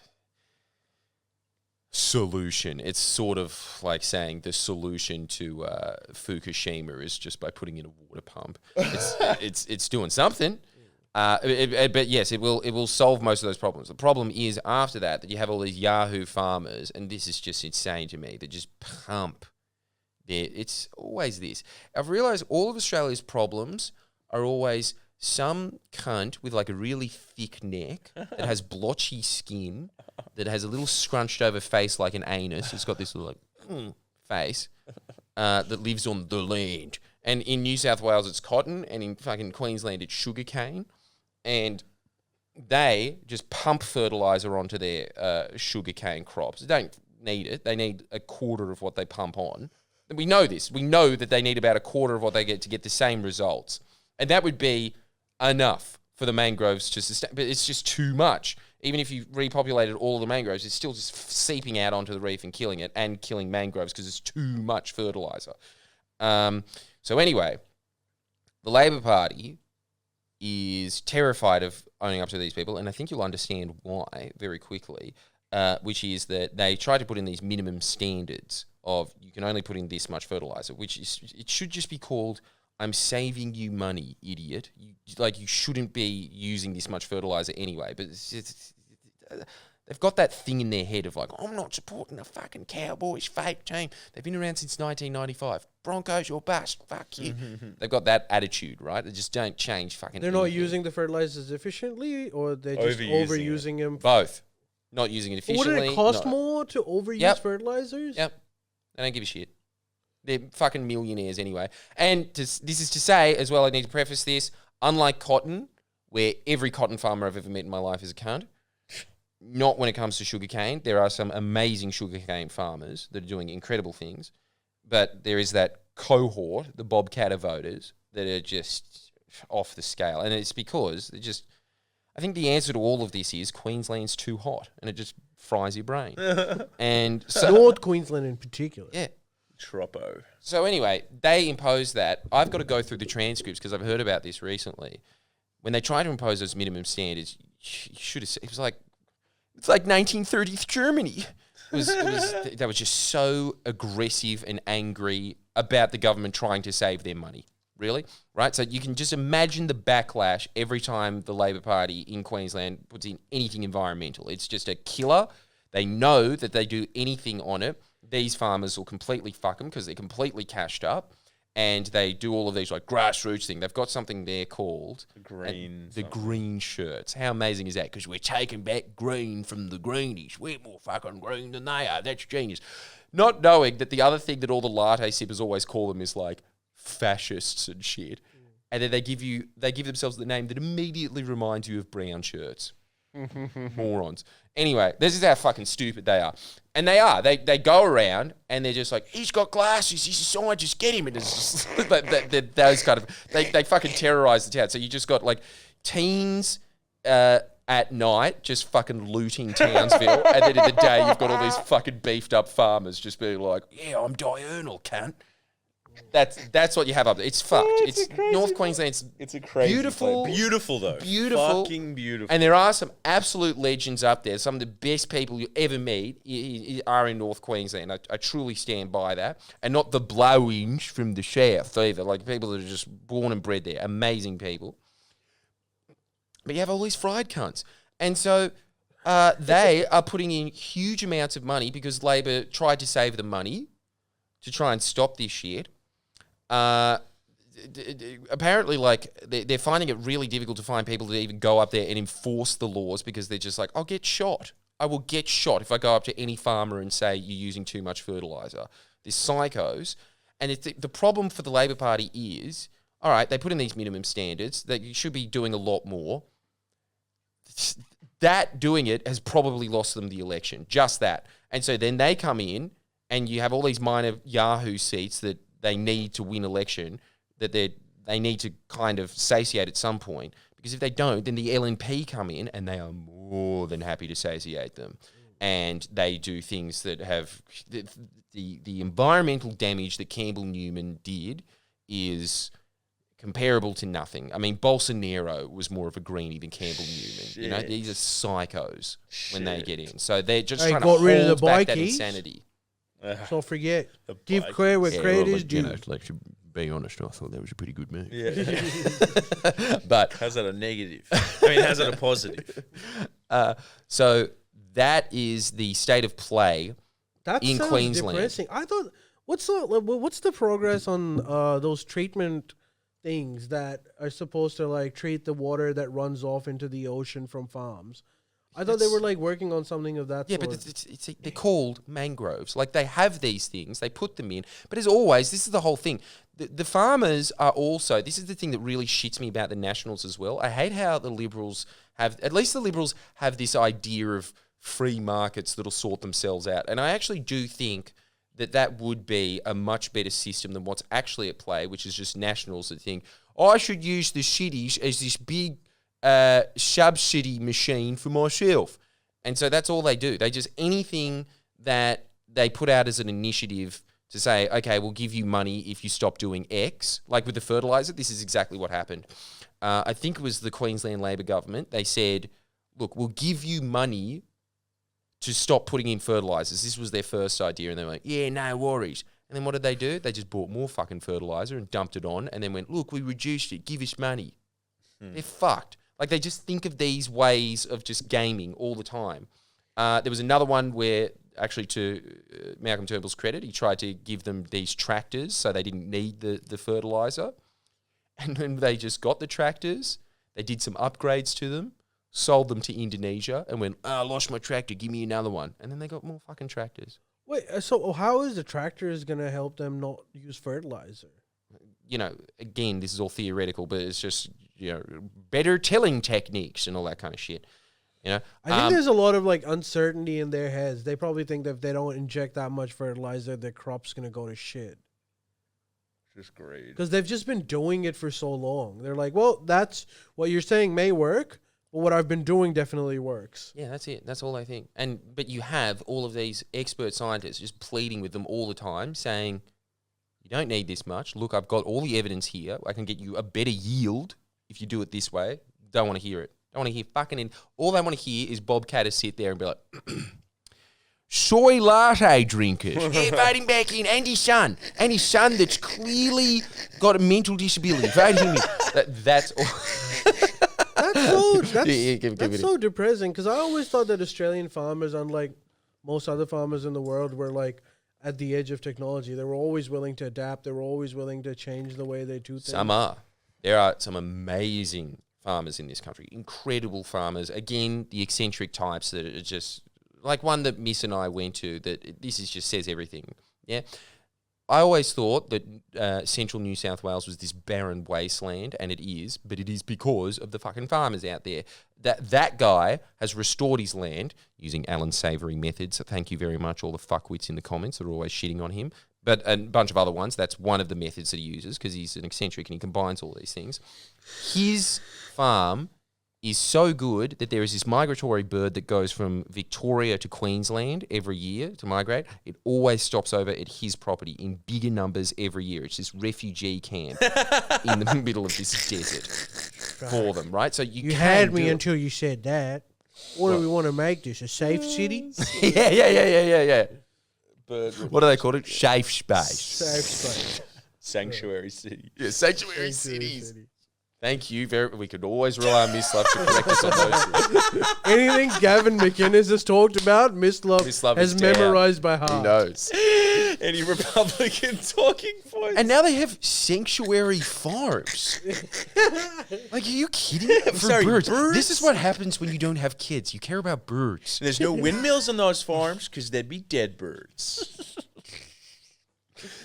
solution, it's sort of like saying the solution to Fukushima is just by putting in a water pump. It's doing something. But yes, it will solve most of those problems. The problem is after that you have all these Yahoo farmers, and this is just insane to me, that just pump. It's always this. I've realised all of Australia's problems are always some cunt with like a really thick neck that has blotchy skin, that has a little scrunched over face like an anus. It's got this little like face that lives on the land. And in New South Wales, it's cotton, and in fucking Queensland, it's sugarcane. And they just pump fertilizer onto their sugarcane crops. They don't need it. They need a quarter of what they pump on. And we know this. We know that they need about a quarter of what they get to get the same results. And that would be enough for the mangroves to sustain. But it's just too much. Even if you repopulated all of the mangroves, it's still just seeping out onto the reef and killing it, and killing mangroves because it's too much fertilizer. So anyway, the Labor Party is terrified of owning up to these people, and I think you'll understand why very quickly, which is that they try to put in these minimum standards of you can only put in this much fertilizer, which is, it should just be called, I'm saving you money, idiot. You shouldn't be using this much fertilizer anyway, but they've got that thing in their head of like, I'm not supporting the fucking Cowboys fake team. They've been around since 1995. Broncos or bust. Fuck you. They've got that attitude, right? They just don't change fucking They're anything. not using the fertilizers efficiently, or they're just overusing them? Both. Not using it efficiently. Wouldn't it cost more to overuse fertilizers? Yep. They don't give a shit. They're fucking millionaires anyway. And this is to say, as well, I need to preface this, unlike cotton, where every cotton farmer I've ever met in my life is a cunt, not when it comes to sugarcane. There are some amazing sugarcane farmers that are doing incredible things, but there is that cohort, the Bobcatter voters, that are just off the scale. And it's because they just... I think the answer to all of this is Queensland's too hot, and it just fries your brain. And so, North Queensland in particular. Yeah. Troppo. So anyway, they impose that. I've got to go through the transcripts because I've heard about this recently. When they tried to impose those minimum standards, you should have said, it's like 1930s Germany. They were just so aggressive and angry about the government trying to save their money. Really? Right? So you can just imagine the backlash every time the Labor Party in Queensland puts in anything environmental. It's just a killer. They know that they do anything on it, these farmers will completely fuck them because they're completely cashed up, and they do all of these like grassroots thing. They've got something there called the green shirts. How amazing is that? Because we're taking back green from the greenies. We're more fucking green than they are. That's genius. Not knowing that the other thing that all the latte sippers always call them is like fascists and shit. and then they give themselves the name that immediately reminds you of brown shirts. Morons. Anyway, this is how fucking stupid they are. And they are. They go around and they're just like, he's got glasses, he's a scientist, get him. And it's just those kind of... They fucking terrorize the town. So you just got like teens at night just fucking looting Townsville. And then in the day, you've got all these fucking beefed up farmers just being like, yeah, I'm diurnal, cunt. That's what you have up there. It's fucked. It's North Queensland. It's a crazy beautiful, place. Beautiful though. Beautiful, fucking beautiful. And there are some absolute legends up there. Some of the best people you ever meet are in North Queensland. I truly stand by that, and not the blowings from the south either. Like people that are just born and bred there. Amazing people. But you have all these fried cunts, and so they are putting in huge amounts of money because Labor tried to save them money to try and stop this shit. Apparently, like, they're finding it really difficult to find people to even go up there and enforce the laws because they're just like, I'll get shot. I will get shot if I go up to any farmer and say you're using too much fertiliser. They're psychos. And the problem for the Labor Party is, all right, they put in these minimum standards that you should be doing a lot more. That doing it has probably lost them the election, just that. And so then they come in and you have all these minor Yahoo seats that they need to win election, that they need to kind of satiate at some point. Because if they don't, then the LNP come in and they are more than happy to satiate them. And they do things that have... The environmental damage that Campbell Newman did is comparable to nothing. I mean, Bolsonaro was more of a greenie than Campbell Newman. You know, these are psychos when they get in. So they're just trying to hold back that insanity. So forget. Give credit where credit is due. Like, to be honest, I thought that was a pretty good move. Yeah. But how's that a negative? I mean, how's that a positive? So that is the state of play in Queensland. Depressing. I thought, what's the progress on those treatment things that are supposed to like treat the water that runs off into the ocean from farms? I thought they were like working on something of that sort. Yeah, but they're called mangroves. Like they have these things, they put them in. But as always, this is the whole thing. The farmers are also, this is the thing that really shits me about the Nationals as well. I hate how the Liberals at least the Liberals have this idea of free markets that'll sort themselves out. And I actually do think that would be a much better system than what's actually at play, which is just Nationals that think, I should use the cities as this big subsidy machine for myself. And so that's all they do. They just, anything that they put out as an initiative to say, okay, we'll give you money if you stop doing X. Like with the fertiliser, this is exactly what happened. I think it was the Queensland Labor government. They said, look, we'll give you money to stop putting in fertilisers. This was their first idea. And they were like, yeah, no worries. And then what did they do? They just bought more fucking fertiliser and dumped it on and then went, look, we reduced it. Give us money. They're fucked. Like, they just think of these ways of just gaming all the time. There was another one where, actually, to Malcolm Turnbull's credit, he tried to give them these tractors so they didn't need the fertiliser. And when they just got the tractors, they did some upgrades to them, sold them to Indonesia, and went, I lost my tractor, give me another one. And then they got more fucking tractors. Wait, so how is the tractors going to help them not use fertilizer? You know, again, this is all theoretical, but it's just, you know, better tilling techniques and all that kind of shit. You know, I think there's a lot of like uncertainty in their heads. They probably think that if they don't inject that much fertilizer, their crop's going to go to shit. Just great. Because they've just been doing it for so long. They're like, well, that's what you're saying may work, but what I've been doing definitely works. Yeah, that's it. That's all I think. But you have all of these expert scientists just pleading with them all the time, saying, you don't need this much. Look, I've got all the evidence here. I can get you a better yield if you do it this way. Don't want to hear it. Don't want to hear fucking in. All they want to hear is Bob Catter sit there and be like, soy latte drinkers. Yeah, vote him back in. And his son. And his son that's clearly got a mental disability. Vote him in. That's all. That's so depressing, because I always thought that Australian farmers, unlike most other farmers in the world, were like at the edge of technology. They were always willing to adapt. They were always willing to change the way they do things. Some are. There are some amazing farmers in this country. Incredible farmers. Again, the eccentric types that are just... Like one that Miss and I went to, that this is just says everything. Yeah. I always thought that central New South Wales was this barren wasteland, and it is, but it is because of the fucking farmers out there. That guy has restored his land using Alan Savoury methods. So thank you very much, all the fuckwits in the comments that are always shitting on him. But a bunch of other ones. That's one of the methods that he uses because he's an eccentric and he combines all these things. His farm is so good that there is this migratory bird that goes from Victoria to Queensland every year to migrate. It always stops over at his property in bigger numbers every year. It's this refugee camp in the middle of this desert for them, right? So you had me until you said that. What do we want to make this? A safe city? Yeah. What do they call it? Safe space. Safe space. Sanctuary city. Yeah, sanctuary cities. Thank you. We could always rely on Miss Love to correct us on those things. Anything Gavin McInnes has talked about, Miss Love has memorized by heart. He knows. Any Republican talking points. And now they have sanctuary farms. Like, are you kidding? For birds. This is what happens when you don't have kids. You care about birds. There's no windmills on those farms because there'd be dead birds.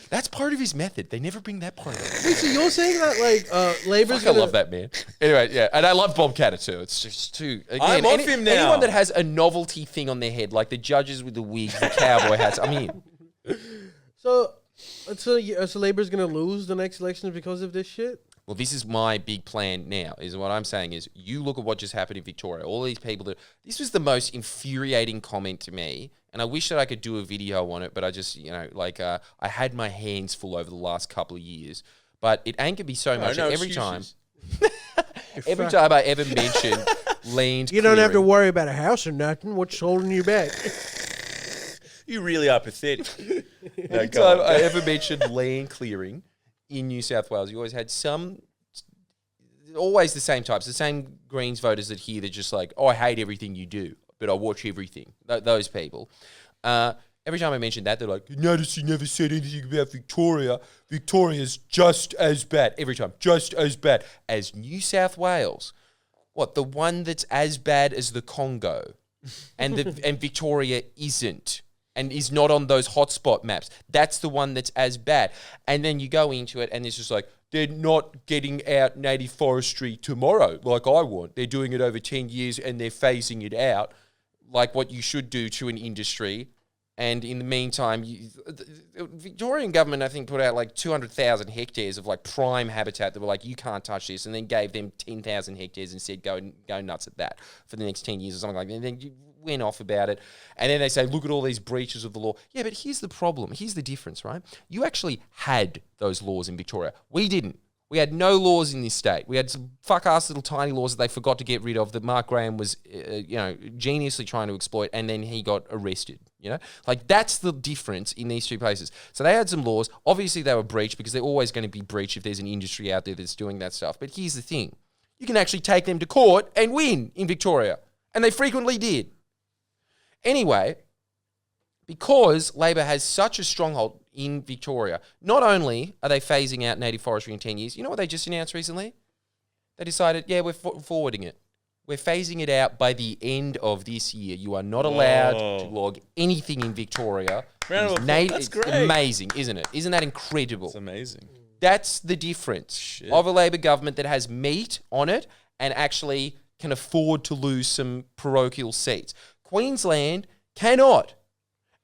That's part of his method. They never bring that part up. Wait, so you're saying that, like, Labor's I love that man. Anyway, yeah. And I love Bob Catter too. It's just too... Again, I'm off him now. Anyone that has a novelty thing on their head, like the judges with the wigs, the cowboy hats, I'm in. So Labor's going to lose the next elections because of this shit? Well, this is my big plan now, is what I'm saying is you look at what just happened in Victoria. All these people that... This was the most infuriating comment to me, and I wish that I could do a video on it, but I just, I had my hands full over the last couple of years. But it angered me so much that every time I ever mention land You don't have to worry about a house or nothing. What's holding you back? You really are pathetic. Every time I ever mentioned land clearing in New South Wales, you always had always the same types, the same Greens voters that here, they're just like, oh, I hate everything you do, but I watch everything. Those people. Every time I mention that, they're like, you notice you never said anything about Victoria. Victoria's just as bad. Every time, just as bad as New South Wales. What, the one that's as bad as the Congo? And Victoria isn't. And is not on those hotspot maps. That's the one that's as bad. And then you go into it and it's just like, they're not getting out native forestry tomorrow like I want. They're doing it over 10 years and they're phasing it out like what you should do to an industry. And in the meantime, the Victorian government, I think, put out like 200,000 hectares of like prime habitat that were like, you can't touch this, and then gave them 10,000 hectares and said, go nuts at that for the next 10 years or something like that. And then you went off about it. And then they say, look at all these breaches of the law. Yeah, but here's the problem. Here's the difference, right? You actually had those laws in Victoria. We didn't. We had no laws in this state. We had some fuck-ass little tiny laws that they forgot to get rid of that Mark Graham was, geniusly trying to exploit, and then he got arrested, Like, that's the difference in these two places. So they had some laws. Obviously, they were breached because they're always going to be breached if there's an industry out there that's doing that stuff. But here's the thing. You can actually take them to court and win in Victoria. And they frequently did. Anyway, because Labor has such a stronghold in Victoria, not only are they phasing out native forestry in 10 years, you know what they just announced recently? They decided, we're forwarding it. We're phasing it out by the end of this year. You are not allowed to log anything in Victoria. That's great. Amazing, isn't it? Isn't that incredible? It's amazing. That's the difference of a Labor government that has meat on it and actually can afford to lose some parochial seats. Queensland cannot.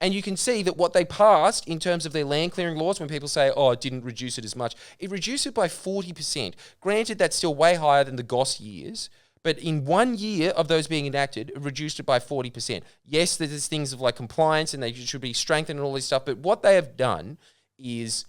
And you can see that what they passed in terms of their land clearing laws, when people say, it didn't reduce it as much, it reduced it by 40%. Granted, that's still way higher than the Goss years, but in 1 year of those being enacted, it reduced it by 40%. Yes, there's things of like compliance and they should be strengthened and all this stuff, but what they have done is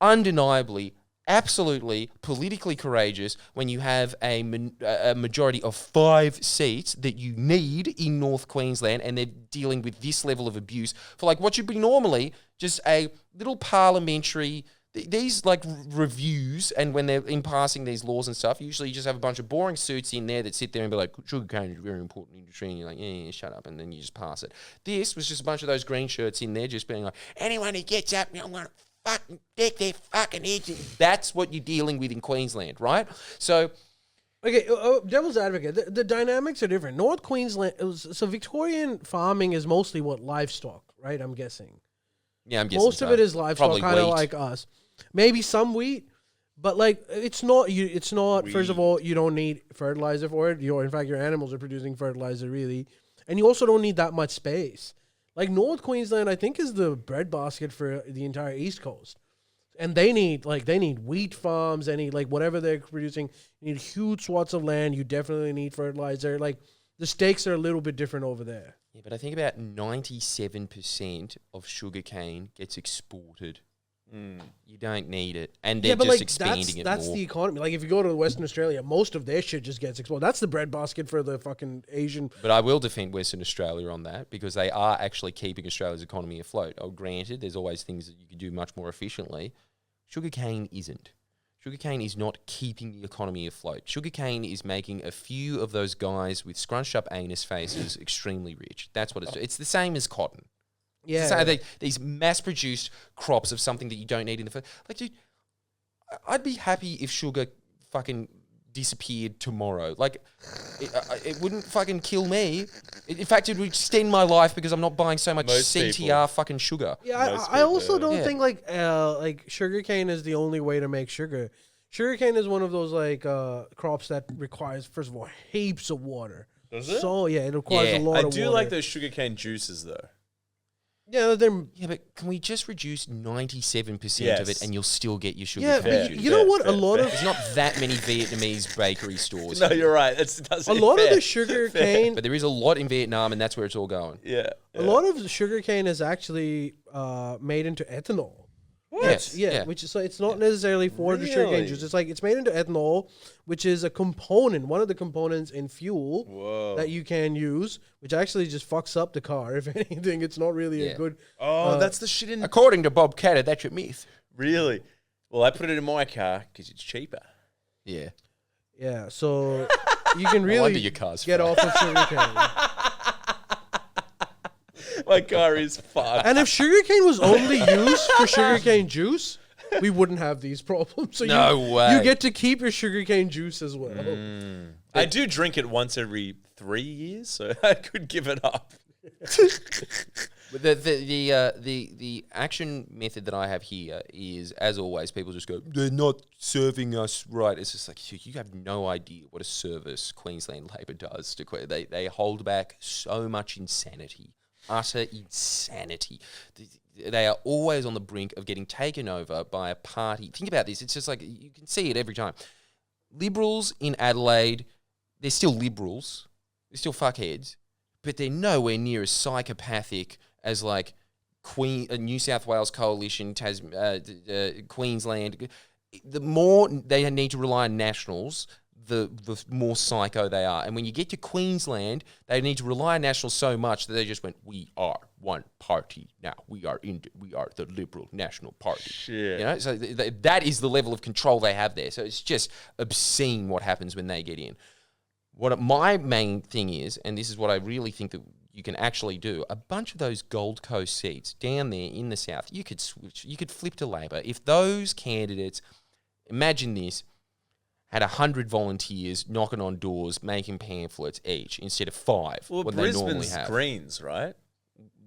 undeniably, absolutely politically courageous when you have a majority of 5 seats that you need in North Queensland, and they're dealing with this level of abuse for like what should be normally just a little parliamentary, these like reviews, and when they're in passing these laws and stuff, usually you just have a bunch of boring suits in there that sit there and be like, sugarcane is a very important industry, and you're like, yeah, shut up, and then you just pass it. This was just a bunch of those green shirts in there just being like, anyone who gets up, I'm going to fucking dick their fucking heads. That's what you're dealing with in Queensland, right? So, okay, devil's advocate. The dynamics are different. North Queensland, so Victorian farming is mostly what, livestock, right? I'm guessing. Yeah, I'm guessing Most of it is livestock, Probably kind of wheat. like us. Maybe some wheat, but like it's not. It's not. First of all, you don't need fertilizer for it. In fact, your animals are producing fertilizer really, and you also don't need that much space. Like North Queensland, I think, is the breadbasket for the entire East Coast, and they need wheat farms. They need like whatever they're producing. You need huge swaths of land. You definitely need fertilizer. Like the stakes are a little bit different over there. Yeah, but I think about 97% of sugarcane gets exported. You don't need it, and they're just expanding it that's more. the economy. Like if you go to Western Australia, most of their shit just gets exported. That's the breadbasket for the fucking Asian. But I will defend Western Australia on that because they are actually keeping Australia's economy afloat. Oh, granted, there's always things that you can do much more efficiently. Sugarcane isn't. Sugarcane is not keeping the economy afloat. Sugarcane is making a few of those guys with scrunched up anus faces extremely rich. That's what it's doing. It's the same as cotton. Yeah. So these mass-produced crops of something that you don't need in the first. Like, dude, I'd be happy if sugar fucking disappeared tomorrow. Like, it wouldn't fucking kill me. In fact, it would extend my life because I'm not buying so much Most CTR people. fucking sugar. Yeah, Most I also people, don't yeah. think like sugarcane is the only way to make sugar. Sugarcane is one of those like crops that requires, first of all, heaps of water. Does it? So yeah, it requires Yeah. a lot I of do water. like those sugarcane juices though. Yeah, they're Yeah, but can we just reduce 97% of Yes. it and you'll still get your sugar yeah. cane But juice? you know what? Fair, a lot fair. of There's not that many Vietnamese bakery stores. No, here. you're right. That's a lot of the sugar cane. But there is a lot in Vietnam, and that's where it's all going. Yeah. A lot of the sugar cane is actually made into ethanol. Yes, Yeah, which is so it's not necessarily for the sugarcane Really? juice. It's like it's made into ethanol, which is a component, one of the components in fuel Whoa. that you can use, which actually just fucks up the car. If anything, it's not really Yeah. a good. Oh, that's the shit in. According to Bob Catter, that's your myth. Really? Well, I put it in my car because it's cheaper. Yeah. Yeah, so you can wonder really your car's get fucked. off of sugarcane. My car is fucked. And if sugarcane was only used for sugarcane juice, we wouldn't have these problems. So No way. You get to keep your sugarcane juice as well. I do drink it once every 3 years, so I could give it up. But the action method that I have here is, as always, people just go, they're not serving us right. It's just like, you have no idea what a service Queensland Labor does to they hold back so much insanity, utter insanity. They are always on the brink of getting taken over by a party. Think about this. It's just like, you can see it every time. Liberals in Adelaide, they're still liberals. They're still fuckheads. But they're nowhere near as psychopathic as like New South Wales Coalition, Queensland. The more they need to rely on Nationals, the more psycho they are. And when you get to Queensland, they need to rely on Nationals so much that they just went, we are one party now. We are the Liberal National Party. Shit. You know, so that is the level of control they have there. So it's just obscene what happens when they get in. What my main thing is, and this is what I really think that you can actually do, a bunch of those Gold Coast seats down there in the south, you could switch, you could flip to Labor. If those candidates, imagine this, had 100 volunteers knocking on doors, making pamphlets each instead of 5, Well, what they normally Brisbane's have. Greens, right?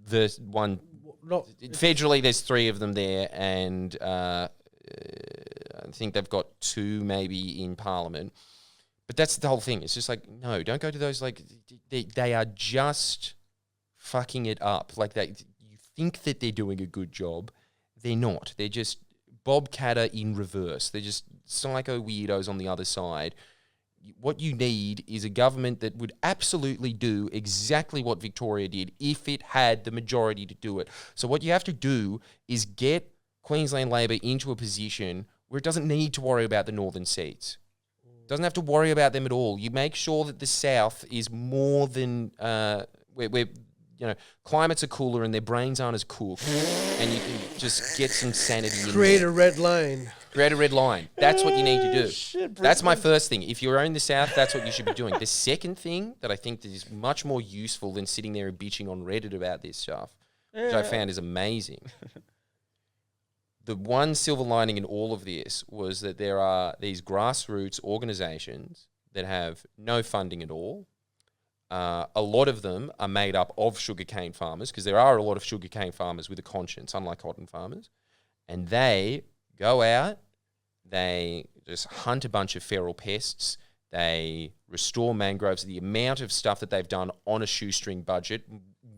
The one, Not, federally, there's 3 of them there, and I think they've got 2 maybe in Parliament. But that's the whole thing. It's just like, no, don't go to those. Like, they are just fucking it up. Like, you think that they're doing a good job. They're not. They're just Bob Catter in reverse. They're just psycho weirdos on the other side. What you need is a government that would absolutely do exactly what Victoria did if it had the majority to do it. So what you have to do is get Queensland Labor into a position where it doesn't need to worry about the northern seats. Doesn't have to worry about them at all. You make sure that the south is more than where climates are cooler and their brains aren't as cooked, and you can just get some sanity in create there. a red line. Create a red line. That's what you need to do. Shit, That's my first thing. If you're in the south, that's what you should be doing. The second thing that I think that is much more useful than sitting there and bitching on Reddit about this stuff, which I found is amazing. The one silver lining in all of this was that there are these grassroots organizations that have no funding at all, a lot of them are made up of sugarcane farmers, because there are a lot of sugarcane farmers with a conscience, unlike cotton farmers. And they go out, they just hunt a bunch of feral pests, they restore mangroves. The amount of stuff that they've done on a shoestring budget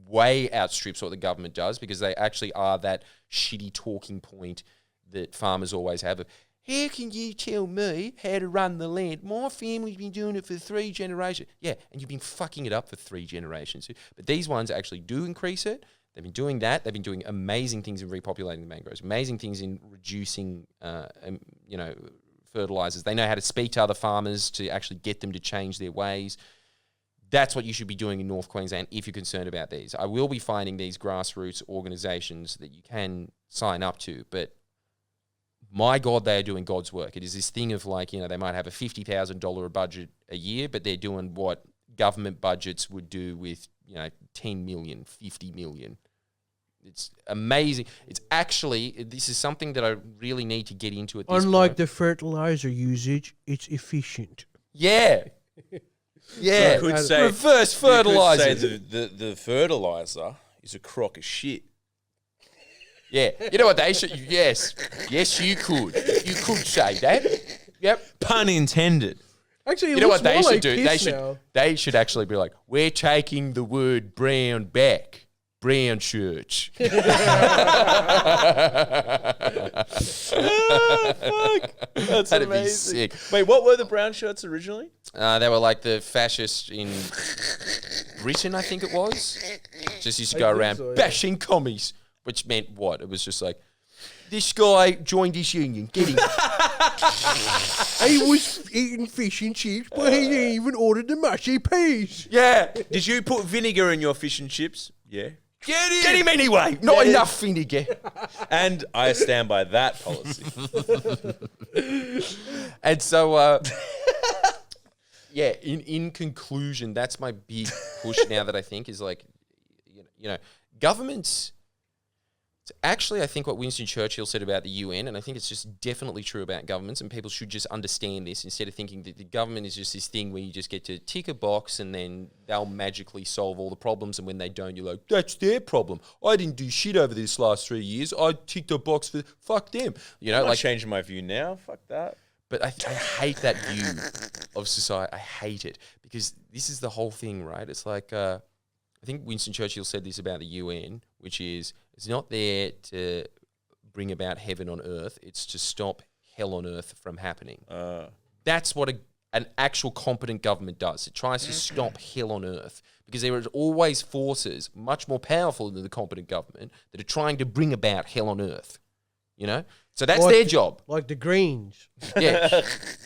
way outstrips what the government does, because they actually are that shitty talking point that farmers always have of, how can you tell me how to run the land? My family's been doing it for 3 generations. Yeah, and you've been fucking it up for 3 generations. But these ones actually do increase it. They've been doing that. They've been doing amazing things in repopulating the mangroves, amazing things in reducing, fertilizers. They know how to speak to other farmers to actually get them to change their ways. That's what you should be doing in North Queensland if you're concerned about these. I will be finding these grassroots organisations that you can sign up to, but my God, they are doing God's work. It is this thing of like, they might have a $50,000 budget a year, but they're doing what government budgets would do with, 10 million, 50 million. It's amazing. It's actually, this is something that I really need to get into at this Unlike point. the fertilizer usage, it's efficient. Yeah. Yeah. You could say reverse fertilizer. the fertilizer is a crock of shit. Yeah. You know what they should, yes, you could. You could say that. Yep. Pun intended. Actually, You know what they more should like do? this now. They should actually be like, we're taking the word brown back. Brown shirts. Fuck. That's That'd be amazing. sick. Wait, what were the brown shirts originally? They were like the fascists in Britain, I think it was. Just used to go think around so, yeah. bashing commies, which meant what? It was just like, this guy joined his union. Get him. He was eating fish and chips, but he didn't even order the mushy peas. Yeah. Did you put vinegar in your fish and chips? Yeah. Get him anyway. Not enough vinegar. And I stand by that policy. And so, yeah, in conclusion, that's my big push now that I think is like, governments. It's actually, I think what Winston Churchill said about the UN, and I think it's just definitely true about governments, and people should just understand this instead of thinking that the government is just this thing where you just get to tick a box and then they'll magically solve all the problems, and when they don't, you're like, that's their problem. I didn't do shit over this last 3 years. I ticked a box for, fuck them. I'm not changing my view now. Fuck that. But I hate that view of society. I hate it because this is the whole thing, right? It's like, I think Winston Churchill said this about the UN, which is it's not there to bring about heaven on earth. It's to stop hell on earth from happening. That's what an actual competent government does. It tries to stop hell on earth because there are always forces much more powerful than the competent government that are trying to bring about hell on earth. So that's their job. Like the Greens. Yeah.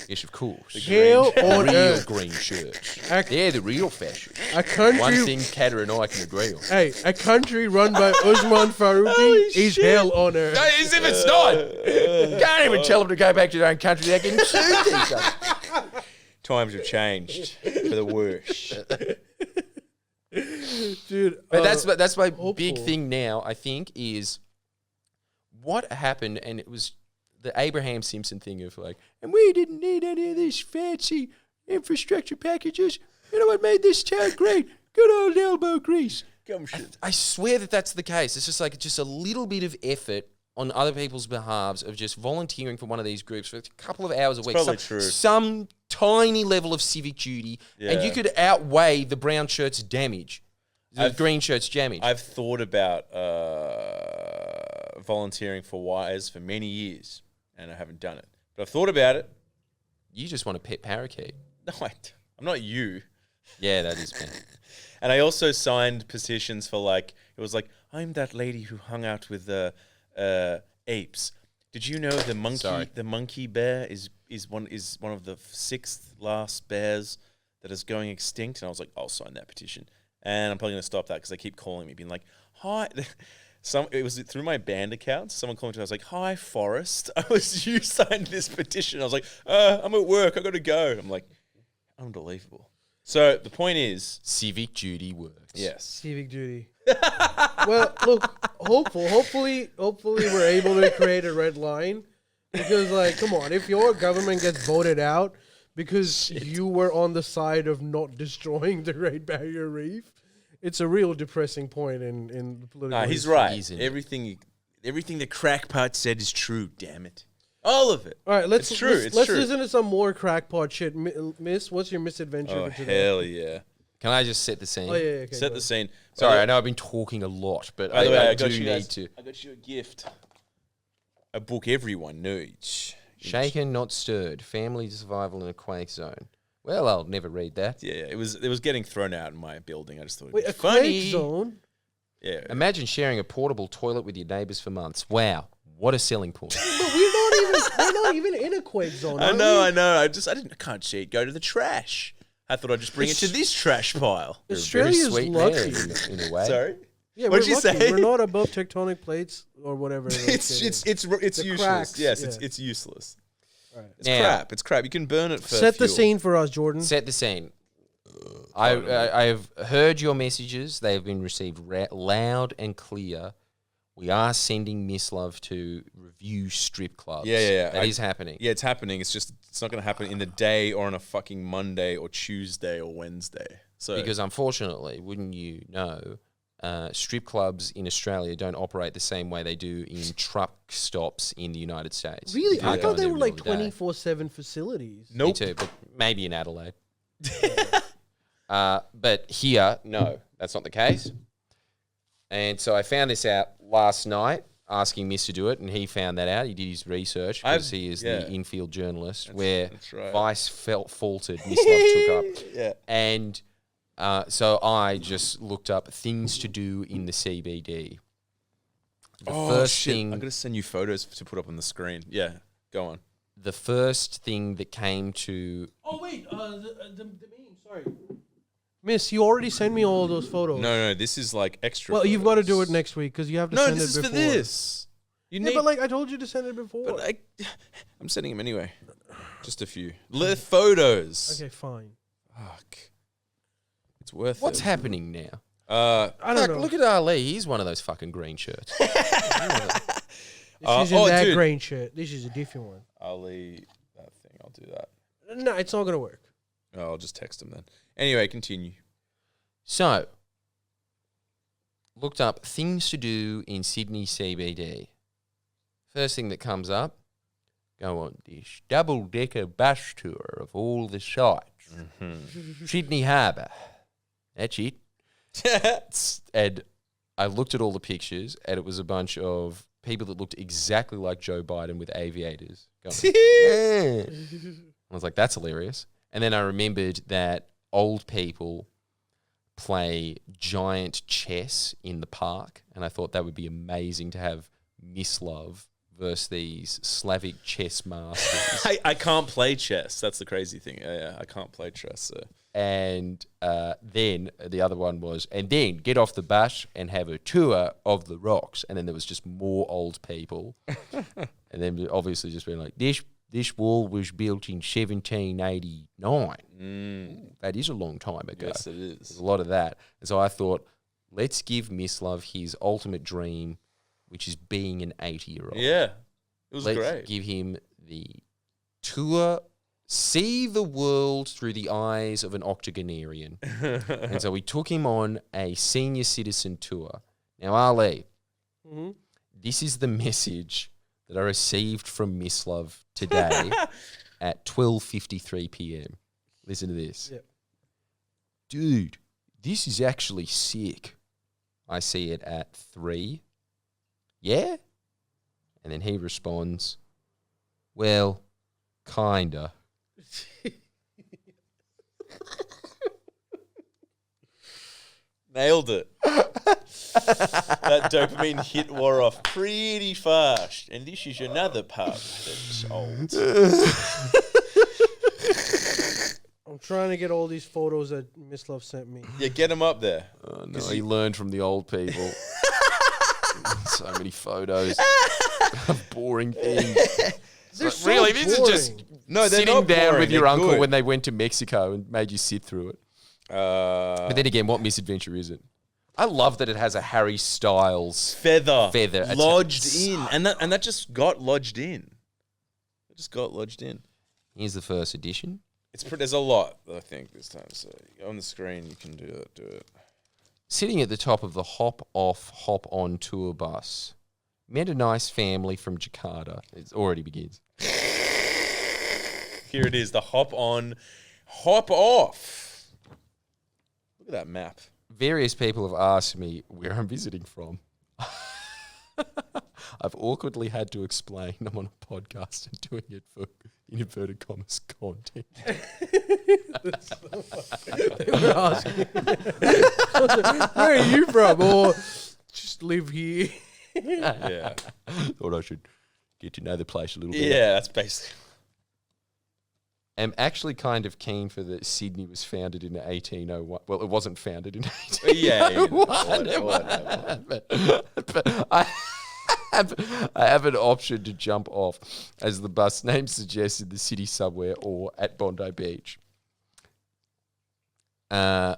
Yes, of course. Hell on Real earth. green shirts. They're the real fascists. A country, One thing Katter and I can agree on. hey, a country run by Usman Faruqi is hell on earth. As if it's not. Can't even tell them to go back to their own country. They're getting sued. These days. Times have changed for the worse. Dude, But that's my big hopeful. thing now, I think, is what happened, and it was the Abraham Simpson thing of like, and we didn't need any of these fancy infrastructure packages. You know what made this town great? Good old elbow grease. I swear that that's the case. It's just like just a little bit of effort on other people's behalves of just volunteering for one of these groups for a couple of hours a week. probably true. Some tiny level of civic duty, and you could outweigh the brown shirt's damage. The green shirt's damage. I've thought about volunteering for wires for many years, and I haven't done it. But I've thought about it. You just want a pet parakeet. No, I'm not you. Yeah, that is me. And I also signed petitions for it was like, I'm that lady who hung out with the apes. Did you know the monkey? Sorry. The monkey bear is one of the 6th last bears that is going extinct. And I was like, I'll sign that petition. And I'm probably going to stop that because they keep calling me, being like, hi. It was through my band account. Someone called me. I was like, "Hi, Forrest. You signed this petition." I was like, "I'm at work. I got to go." I'm like, unbelievable. So the point is, Civic duty works. yes, civic duty. Well, look, hopefully we're able to create a red line because, come on, if your government gets voted out because you were on the side of not destroying the Great Barrier Reef. It's a real depressing point in the political. No, he's history. right. Isn't it? Everything the crackpot said is true. Damn it, all of it. All right, let's It's true, let's it's true. listen to some more crackpot shit. Miss, what's your misadventure Oh for today? hell yeah! Can I just set the scene? Oh yeah, okay, Set go the scene. Sorry, I know I've been talking a lot, but By the way, I got do you need guys- to. I got you a gift. A book everyone needs. Shaken, not stirred. Family survival in a quake zone. Well, I'll never read that. Yeah, it was getting thrown out in my building. I just thought Wait, it'd a be funny. quake zone? Yeah. Imagine sharing a portable toilet with your neighbours for months. Wow, what a selling point. But we're not even in a quake zone. I are know. we? I can't see it go to the trash. I thought I'd just bring it to this trash pile. You're a very Australia's sweet lucky. man in a way. Sorry. Yeah, What'd we're you lucky. say? We're not above tectonic plates or whatever. It's The useless. cracks, Yes, yeah. it's useless. Right. It's Now- crap. It's crap. You can burn it for Set the fuel. scene for us, Jordan. Set the scene. I have heard your messages. They have been received loud and clear. We are sending Miss Love to review strip clubs. Yeah. That is happening. Yeah, it's happening. It's just it's not going to happen in the day or on a fucking Monday or Tuesday or Wednesday. So Because unfortunately, wouldn't you know, strip clubs in Australia don't operate the same way they do in truck stops in the United States. Really? You can't I go thought in they there were in the like middle of the day. 24/7 facilities. Me nope. too, but maybe in Adelaide. But here, no, that's not the case. And so I found this out last night, asking Miss to do it, and he found that out. He did his research because he is the infield journalist, where that's right. Vice faltered, Miss Love took up. Yeah. And so I just looked up things to do in the CBD. The first thing, I'm going to send you photos to put up on the screen. Yeah, go on. the first thing that came to Oh wait, the meme. Sorry, Miss, you already sent me all those photos. No, this is like extra. Well, you've got to do it photos. next week because you have to No, send this it is before. for this. You Yeah, need, but like I told you to send it before. but I'm sending them anyway. Just a few. Photos. Okay, fine. Fuck. It's worth what's it. happening now. I don't Fuck, know. look at Ali. He's one of those fucking green shirts. This isn't oh, that dude. green shirt. This is a different one. Ali, that thing. I'll do that. No, it's not gonna work. Oh, I'll just text him then. Anyway, continue. So, looked up things to do in Sydney CBD. First thing that comes up, go on this double-decker bus tour of all the sites. Sydney Harbour. That's it. And I looked at all the pictures, and it was a bunch of people that looked exactly like Joe Biden with aviators. Going, "Yeah." I was like, that's hilarious. And then I remembered that old people play giant chess in the park, and I thought that would be amazing to have Miss Love versus these Slavic chess masters. I can't play chess. That's the crazy thing. Yeah, I can't play chess. So. And then the other one was, and then get off the bus and have a tour of the rocks. And then there was just more old people. And then obviously just being like, this wall was built in 1789. That is a long time ago. Yes, it There's is. a lot of that. And so I thought, let's give Miss Love his ultimate dream, which is being an 80-year-old. Yeah, it was Let's great. give him the tour, see the world through the eyes of an octogenarian. And so we took him on a senior citizen tour. Now, Ali, Mm-hmm. this is the message that I received from Miss Love today at 12:53 p.m. Listen to this. Yep. Dude, this is actually sick. I see it at 3. Yeah? And then he responds, well, kinda. Nailed it. That dopamine hit wore off pretty fast. And this is another pub that's old. I'm trying to get all these photos that Miss Love sent me. Yeah, get them up there. Oh, no, he learned from the old people. So many photos of boring things. They're But really, so this is just boring. No, they're sitting not down boring, with your they're uncle good. when they went to Mexico and made you sit through it. But then again, what misadventure is it? I love that it has a Harry Styles. feather attached. lodged in. And that just got lodged in. It just got lodged in. Here's the first edition. There's a lot, I think, this time. So on the screen, you can do it. Sitting at the top of the hop off, hop on tour bus. Met a nice family from Jakarta. It already begins. Here it is, the hop on, hop off. Look at that map. Various people have asked me where I'm visiting from. I've awkwardly had to explain I'm on a podcast and doing it for, in inverted commas, content. They were asking, where are you from? Or just live here. Yeah. Thought I should get to know the place a little bit. Yeah, that's basically. I'm actually kind of keen for the Sydney was founded in 1801. Well, it wasn't founded in 1801. But I have an option to jump off, as the bus name suggests, in the city somewhere or at Bondi Beach. They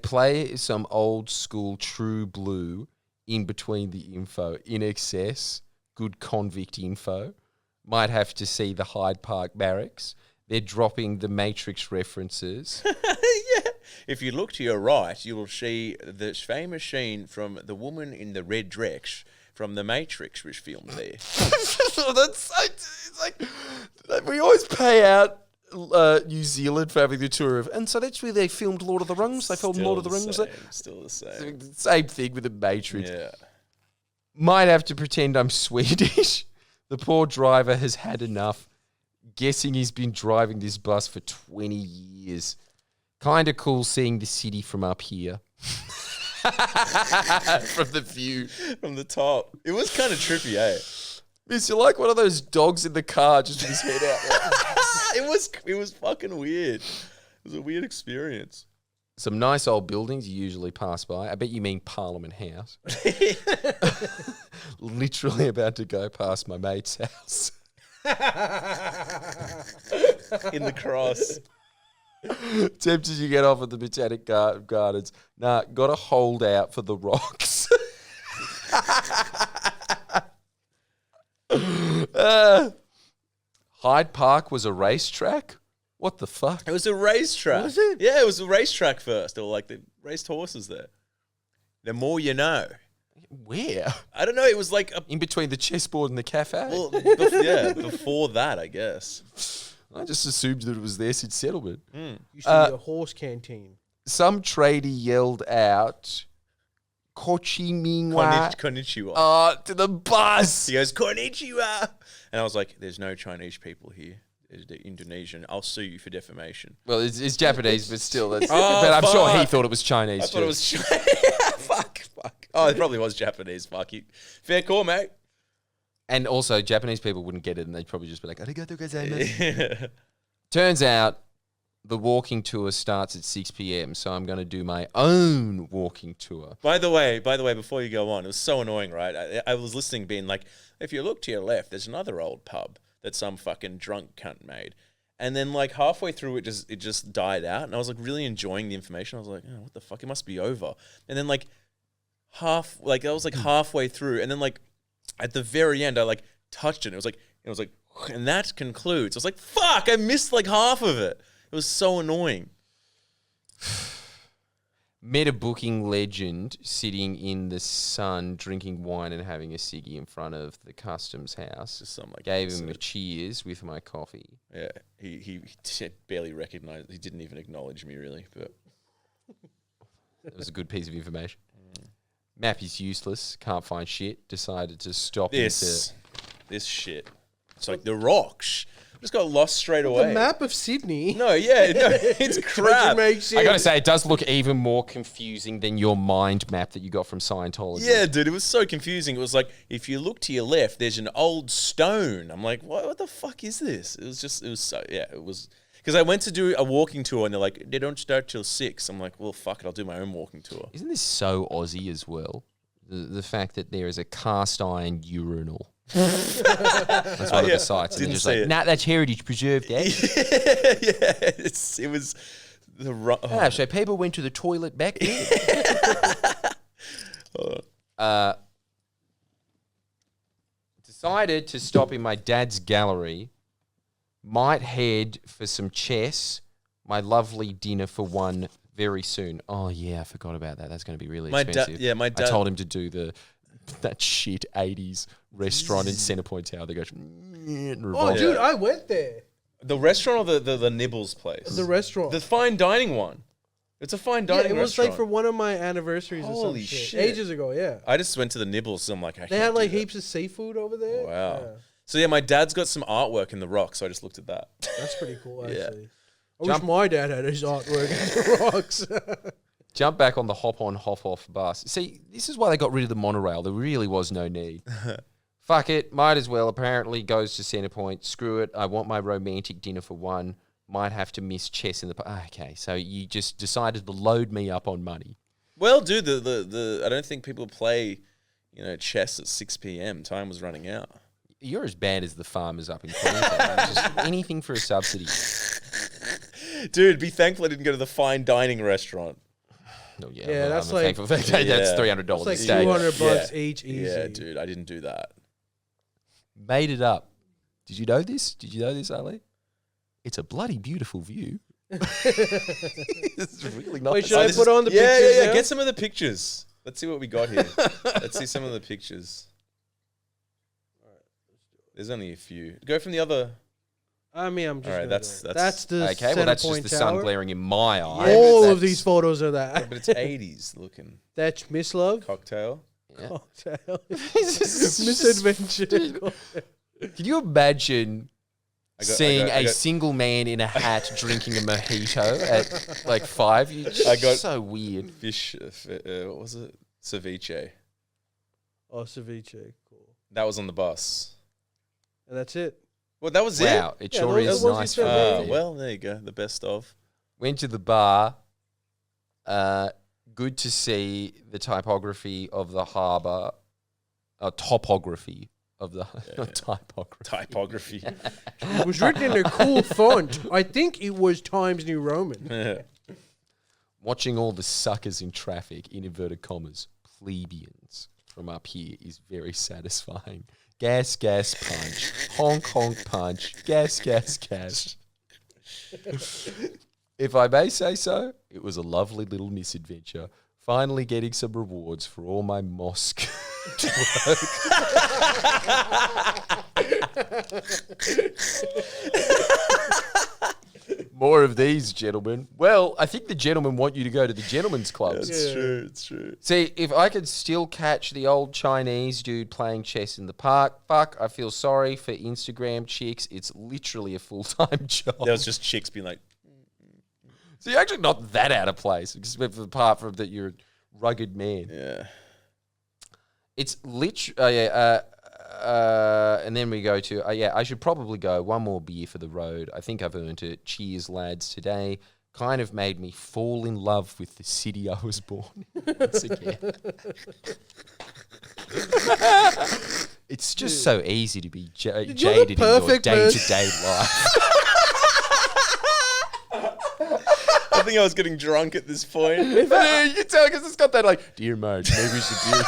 play some old school True Blue in between the info. In excess, good convict info. Might have to see the Hyde Park barracks. They're dropping the Matrix references. Yeah. If you look to your right, you will see the famous scene from the woman in the red dress from the Matrix was filmed there. It's like we always pay out New Zealand for having the tour of, and so that's where they filmed Lord of the Rings. They filmed Lord of the Rings. Still the same. Same thing with the Matrix. Yeah. Might have to pretend I'm Swedish. The poor driver has had enough. Guessing he's been driving this bus for 20 years. Kind of cool seeing the city from up here. From the view. From the top. It was kind of trippy, eh? Miss, you're like one of those dogs in the car just with his head out. It was fucking weird. It was a weird experience. Some nice old buildings you usually pass by. I bet you mean Parliament House. Literally about to go past my mate's house. In the cross. Tempted to get off at the Botanic Gardens. Nah, got to hold out for the rocks. Hyde Park was a racetrack? What the fuck? It was a racetrack. Was it? Yeah, it was a racetrack first. They were like, they raced horses there. The more you know. Where? I don't know. It was like a In between the chessboard and the cafe? well, before that, I guess. I just assumed that it was there since settlement. Used to be a horse canteen. Some tradie yelled out, Kochimingwa, Konnichiwa. to the bus. He goes, Konnichiwa. And I was like, there's no Chinese people here. There's the Indonesian. I'll sue you for defamation. Well, it's Japanese, but still. That's, Oh, but I'm sure he fuck. thought it was Chinese I too. thought it was Chinese. Fuck. Oh, it probably was Japanese. Fuck you. Fair call, mate. And also, Japanese people wouldn't get it, and they'd probably just be like, "Arigato gozaimasu." Turns out, the walking tour starts at 6 p.m., so I'm going to do my own walking tour. By the way, before you go on, it was so annoying, right? I was listening, being like, if you look to your left, there's another old pub that some fucking drunk cunt made. And then like halfway through, it just died out, and I was like really enjoying the information. I was like, oh, what the fuck? It must be over. And then like I was like halfway through, and then like at the very end, I like touched it. It was like, and that concludes. I was like, fuck! I missed like half of it. It was so annoying. Met a booking legend sitting in the sun, drinking wine and having a ciggy in front of the customs house. Just some like Gave him a cheers with my coffee. yeah. He barely recognized. He didn't even acknowledge me really, but. It was a good piece of information. Map is useless. Can't find shit. Decided to stop This shit. It's like the rocks. Just got lost straight away. The map of Sydney. No, it's crap. Makes I gotta say, it does look even more confusing than your mind map that you got from Scientology. Yeah, dude, it was so confusing. It was like, if you look to your left, there's an old stone. I'm like, what the fuck is this? It was because I went to do a walking tour and they're like, they don't start till 6. I'm like, well, fuck it, I'll do my own walking tour. Isn't this so Aussie as well? The fact that there is a cast iron urinal. That's one of the sites. And Didn't they're just see like, it. nah, that's heritage preserved, Dad. It was the So people went to the toilet back then. Decided to stop in my dad's gallery Might head for some chess. My lovely dinner for one very soon. Oh, yeah, I forgot about that. That's going to be really expensive. My dad. I told him to do that shit 80s restaurant in Centrepoint Tower that goes... Oh, dude, I went there. The restaurant or the Nibbles place? The restaurant. The fine dining one. It's a fine dining restaurant. It was like for one of my anniversaries or Holy some shit. shit. Ages ago, yeah. I just went to the Nibbles, so I'm like, They had like heaps of seafood over there. Wow. Yeah. So yeah, my dad's got some artwork in the rock, so I just looked at that. That's pretty cool, Yeah. actually. I wish my dad had his artwork in the rocks. Jump back on the hop-on, hop-off bus. See, this is why they got rid of the monorail. There really was no need. Fuck it. Might as well. Apparently goes to Centrepoint. Screw it. I want my romantic dinner for one. Might have to miss chess in the... Okay, so you just decided to load me up on money. Well, dude, the I don't think people play, chess at 6 p.m. Time was running out. You're as bad as the farmers up in Queensland. Just anything for a subsidy. Dude, be thankful I didn't go to the fine dining restaurant. Oh, yeah, Yeah, well, that's I'm like- thankful for that. Yeah. That's $300 It's like a day. $200 each, easy. Yeah, dude, I didn't do that. Made it up. Did you know this? Did you know this, Ali? It's a bloody beautiful view. It's really nice. Wait, should I put on the pictures? Yeah. now? Get some of the pictures. Let's see what we got here. Let's see some of the pictures. There's only a few. Go from the other. I mean, I'm just. All right, gonna that's- go. that's- the Okay, well, that's just Centrepoint the sun Tower. glaring in my eye. All That's- of these photos are that. But it's 80s looking. That's Miss Love. Cocktail. Yeah. Cocktail. MisAdventure. Can you imagine seeing I a got- single man in a hat drinking a mojito at like 5? I got- So weird. Fish, what was it? Ceviche. Oh, ceviche. Cool. That was on the bus. And that's it. Well, that was Wow, it Yeah, sure those- is those nice. you for said, you. it. Well, there you go. The best of. Went to the bar. Good to see the typography of the harbour. Topography of the typography. Typography. It was written in a cool font. I think it was Times New Roman. Watching all the suckers in traffic, in inverted commas, plebeians from up here is very satisfying. Gas, gas, punch. Honk, honk, punch. Gas, gas, gas. If I may say so, it was a lovely little misadventure. Finally getting some rewards for all my mosque More of these, gentlemen. Well, I think the gentlemen want you to go to the gentlemen's clubs. It's true. See, if I could still catch the old Chinese dude playing chess in the park, fuck, I feel sorry for Instagram chicks. It's literally a full-time job. There was just chicks being like, So you're actually not that out of place, apart from that you're a rugged man. yeah. It's literally, and then we go to, I should probably go one more beer for the road. I think I've earned it. Cheers, lads. Today kind of made me fall in love with the city I was born in once again. It's just so easy to be jaded in your perfect day-to-day life. I think I was getting drunk at this point. Yeah, you can tell because it's got that like, dear mate, maybe we should do it.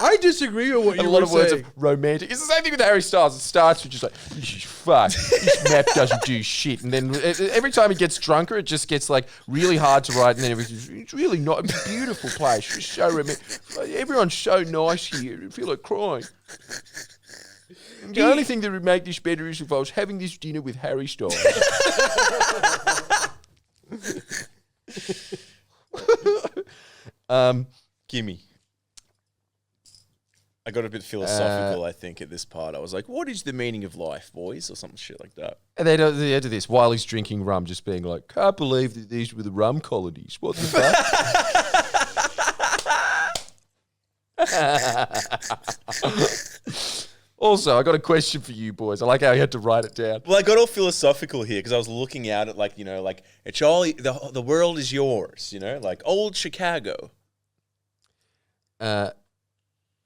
I disagree with what A you lot were of words saying. of romantic. It's the same thing with Harry Styles. It starts with just like, fuck, this map doesn't do shit. And then every time he gets drunker, it just gets like really hard to write. And then it's really not a beautiful place. It's so romantic. Everyone's so nice here. I feel like crying. The only thing that would make this better is if I was having this dinner with Harry Styles. Gimme. I got a bit philosophical, I think, at this part. I was like, what is the meaning of life, boys? Or some shit like that. And they do this while he's drinking rum, just being like, can't believe that these were the rum colonies. What the fuck? Also, I got a question for you boys. I like how you had to write it down. Well, I got all philosophical here because I was looking out at like, like it's all, the world is yours, like old Chicago.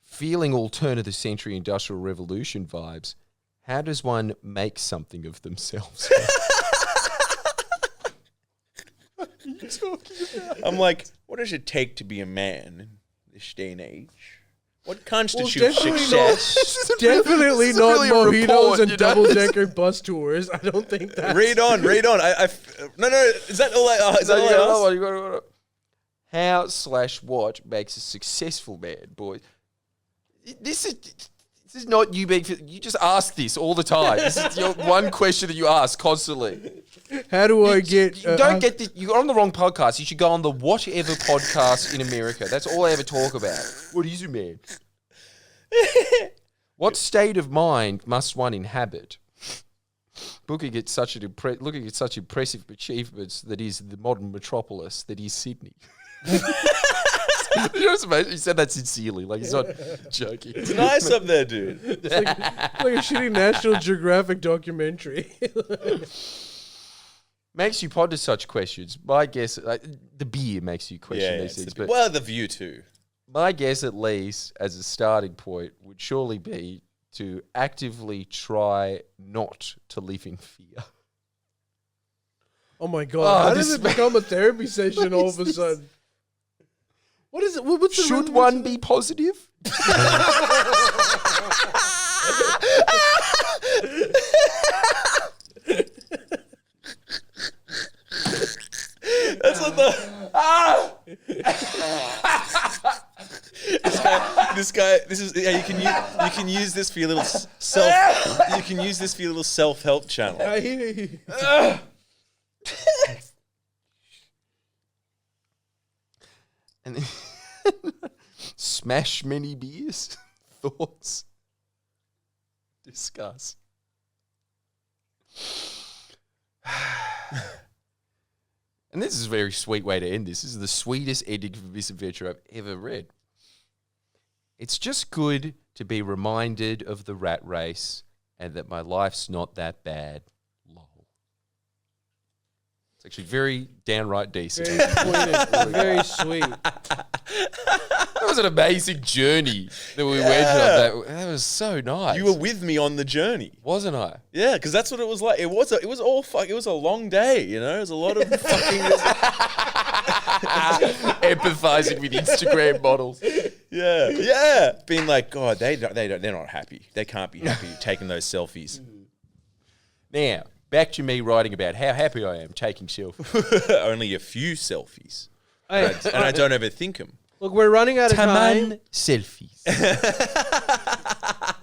Feeling all turn of the century industrial revolution vibes, how does one make something of themselves? What are you talking about? I'm like, what does it take to be a man in this day and age? What constitutes definitely success? Definitely this is not really a mojitos report, and you know? double-decker bus tours. I don't think that. Read on. No. Is that all? Is that all I asked? How/what makes a successful man, boys? This is not you being. You just ask this all the time. This is your one question that you ask constantly. How do I get? You don't get this. You're on the wrong podcast. You should go on the whatever podcast in America. That's all I ever talk about. What is a man? What state of mind must one inhabit? Looking at such impressive achievements that is the modern metropolis that is Sydney. You know what's amazing? He said that sincerely, like he's not joking. It's nice up there, dude. It's like a shitty National Geographic documentary. Makes you ponder such questions. My guess, the beer makes you question these things. But Well, the view too. my guess, at least, as a starting point, would surely be to actively try not to live in fear. Oh my god! Oh, How this does it become a therapy session all of a sudden? What is it? What's the Should one be positive? That's what This is you can use this for your little self. You can use this for your little self-help channel. I hear you. And then smash many beers. Thoughts. Discuss. And this is a very sweet way to end this. This is the sweetest ending for MisAdventure I've ever read. It's just good to be reminded of the rat race and that my life's not that bad. Lol. It's actually very downright decent. Very pointed. Very sweet. That was an amazing journey that we went on. That was so nice. You were with me on the journey, wasn't I? yeah, because that's what it was like. It was a long day, you know. It was a lot of fucking. Empathizing with Instagram models. Yeah. Being like, God, they're not happy. They can't be happy taking those selfies. Now, back to me writing about how happy I am taking selfies. Only a few selfies, Hey, and I don't overthink them. look, we're running out of time. selfies.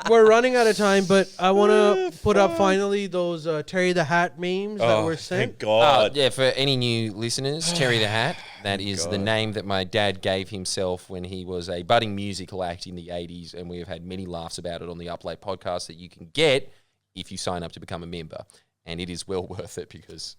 We're running out of time, but I want to put up finally those Terry the Hat memes that were sent. Thank God. Yeah, for any new listeners, Terry the Hat, that is the name that my dad gave himself when he was a budding musical act in the 80s, and we have had many laughs about it on the Up Late podcast that you can get if you sign up to become a member. And it is well worth it because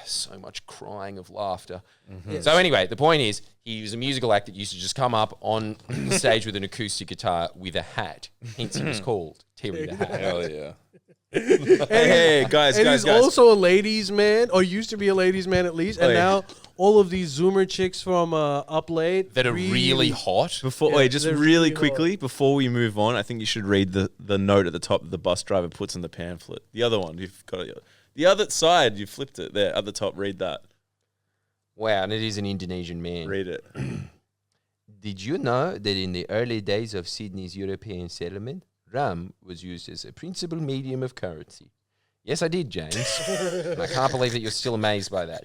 so much crying of laughter. Mm-hmm. So anyway, the point is, he was a musical act that used to just come up on the stage with an acoustic guitar with a hat. Hence, he was called Terry the Hat. Hell yeah. Hey, guys. And he's also a ladies' man, or used to be a ladies' man at least, and Wait. now all of these Zoomer chicks from Up Late That are really hot. Just they're really really quickly, before we move on, I think you should read the note at the top that the bus driver puts in the pamphlet. The other one, you've got it. The other side, you flipped it there at the top. Read that. Wow, and it is an Indonesian man. Read it. Did you know that in the early days of Sydney's European settlement, rum was used as a principal medium of currency? Yes, I did, James. And I can't believe that you're still amazed by that.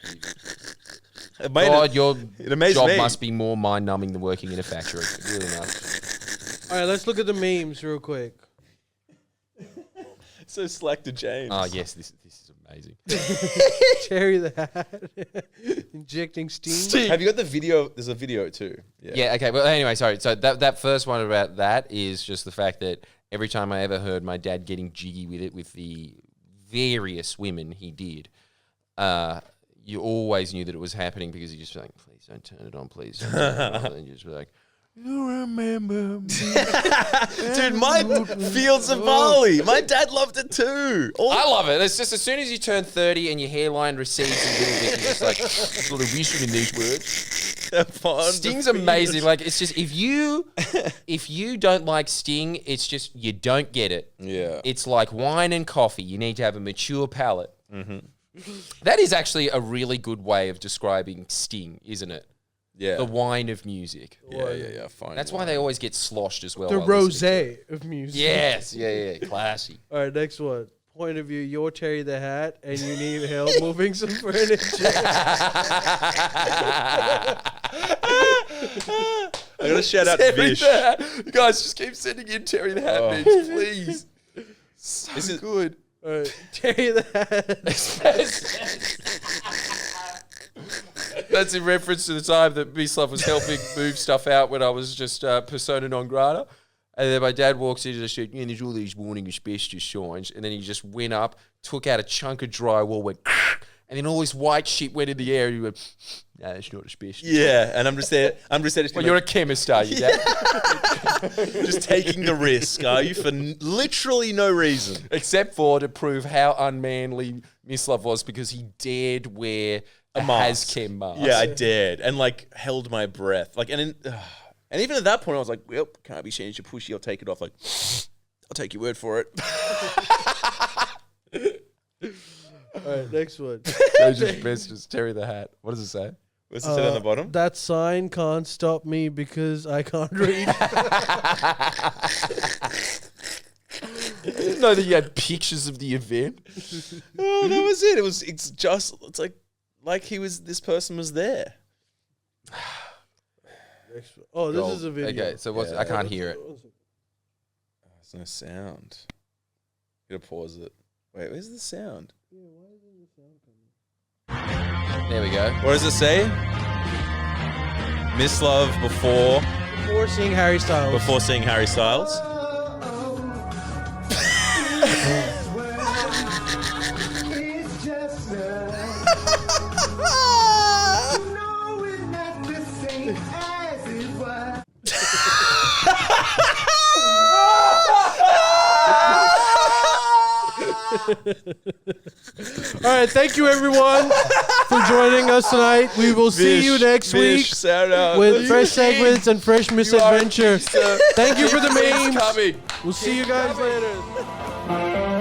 God, your amazed job me. must be more mind-numbing than working in a factory. It really must. All right, let's look at the memes real quick. So slack to James. Oh, yes, this is amazing. Terry the Hat injecting steam. Have you got the video? There's a video too. Yeah, okay. Well, anyway, sorry. So that first one about that is just the fact that every time I ever heard my dad getting jiggy with it with the various women he did, you always knew that it was happening because he just be like, please don't turn it on, please. Don't turn it on. And you just be like, you remember me. Dude, my Fields of Barley. My dad loved it too. I love it. It's just as soon as you turn 30 and your hairline recedes a little bit, you're just like, a little wisdom in these words. Sting's amazing. Like, it's just, if you don't like Sting, it's just, you don't get it. Yeah. It's like wine and coffee. You need to have a mature palate. Mm-hmm. That is actually a really good way of describing Sting, isn't it? Yeah. The wine of music. Yeah. Fine. That's why they always get sloshed as well. The while listening rosé of music. Yes, yeah, classy. All right, next one. Point of view, you're Terry the Hat, and you need help moving some furniture. I gotta shout out Terry Vish. the Hat. You guys just keep sending in Terry the Hat, bitch, please. So This is- good. All right, Terry the Hat. That's in reference to the time that Mislav was helping move stuff out when I was just persona non grata. And then my dad walks in and said, yeah, there's all these warning asbestos signs. And then he just went up, took out a chunk of drywall, went, and then all this white shit went in the air. And he went, no, it's not asbestos. Yeah, and I'm just there. Well, you're a chemist, are you, Dad? just taking the risk, are you? For literally no reason. Except for to prove how unmanly Mislav was because he dared wear a mask. Hazchem mask. Yeah, I dared, and like held my breath. Like, and even at that point, I was like, "Well, can't be changed to pushy. I'll take it off." Like, I'll take your word for it. All right, next one. They just messages Terry the Hat. What does it say? What's it say on the bottom? That sign can't stop me because I can't read. I didn't know that you had pictures of the event. Oh, that was it. It's like this person was there. Next one. Oh, this is a video. Okay, so what's I can't hear it. There's no sound. Gotta pause it. Wait, where's the sound? There we go. What does it say? Miss Love before Seeing Harry Styles. seeing Harry Styles. All right, thank you everyone for joining us tonight. We will see you next week Shout out. with fresh segments and fresh MisAdventure. Thank you for the memes. Coming. We'll see you guys later.